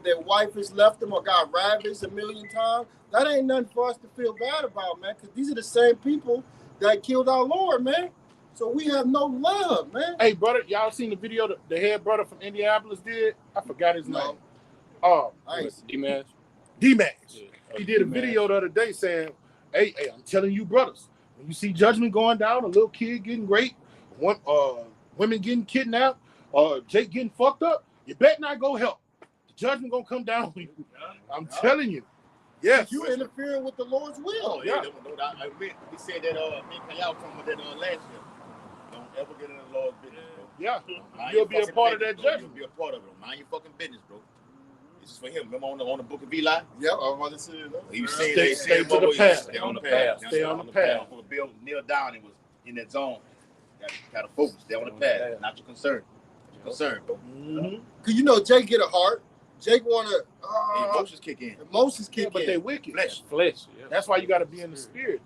their wife has left them or got ravished 1,000,000 times. That ain't nothing for us to feel bad about, man. Because these are the same people that killed our Lord, man. So we have no love, man. Hey, brother, y'all seen the video the head brother from Indianapolis did? I forgot his name. Oh, D-Mash. D-Max. Yeah. He did a video the other day saying, hey, I'm telling you, brothers, when you see judgment going down, a little kid getting raped, women getting kidnapped, Jake getting fucked up, you better not go help. The judgment gonna come down on you. I'm telling you. Yes. You interfering with the Lord's will. Oh, yeah. We said that me and y'all from that last year. Don't ever get in the Lord's business, bro. Yeah. Mind You'll be a part of that bro. judgment. You'll be a part of it. Mind your fucking business, bro. This is for him. Remember on the book of Eli? Yeah, I was about to say that. He was Stay saying, to the path. Stay on the path. Stay on the path. Bill kneel down and was in that zone. Got to focus. Stay on the path. Not your concern. Your concern, bro. Cause you know Jake get a heart. Jake wanna emotions kick in. Emotions kick in. But they wicked. Flesh. Yeah. That's why you got to be in the spirit.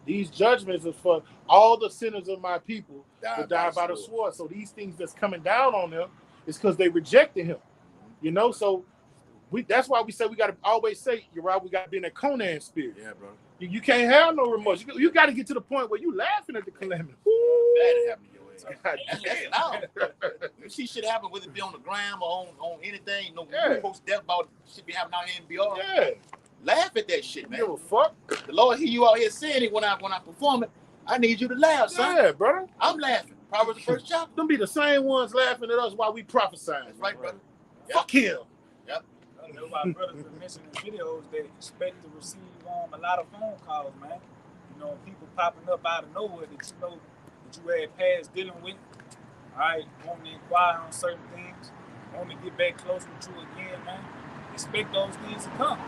These judgments are for all the sinners of my people to die by the sword. So these things that's coming down on them is because they rejected him. You know, so that's why we say we got to always say, you're right, we got to be in that Conan spirit. Yeah, bro. You can't have no remorse. You got to get to the point where you laughing at the calamity. That happened to your ass. You see shit happen, whether it be on the gram or on anything. No post death about shit be happening out here in BR. Yeah. Laugh at that shit, man. Give a fuck. The Lord hear you out here saying it when I perform it. I need you to laugh, son. Yeah, brother. I'm laughing. Proverbs the first chapter. Them be the same ones laughing at us while we prophesying. That's right, brother. Fuck him. Yep. That's why brothers been mentioning in videos, they expect to receive a lot of phone calls, man. You know, people popping up out of nowhere that you know that you had past dealing with. All right, wanting to inquire on certain things, wanting to get back close with you again, man. Expect those things to come.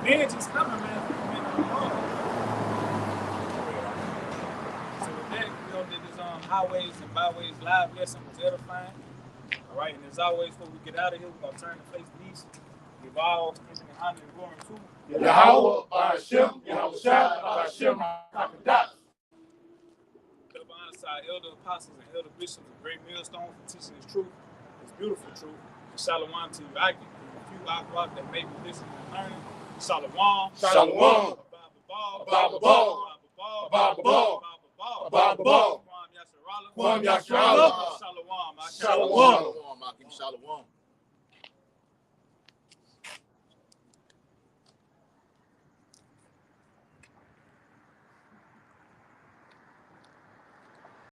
Revenge is coming, man, from the men of the Lord. So with that, we know that this Highways and Byways live lesson was edifying. All right, and as always, before we get out of here, we're going to turn the face east. Give all thanks and honor and glory to Yahweh, Hashem, Yahweh Shah, Hashem, HaKadosh. Alongside elder apostles and elder bishops, a great millstone for teaching his truth, his beautiful truth. And shalom to you. I can a few aqua that may be listening and learning. Shalom. Shalom. Shalom. Shalom. Shalom.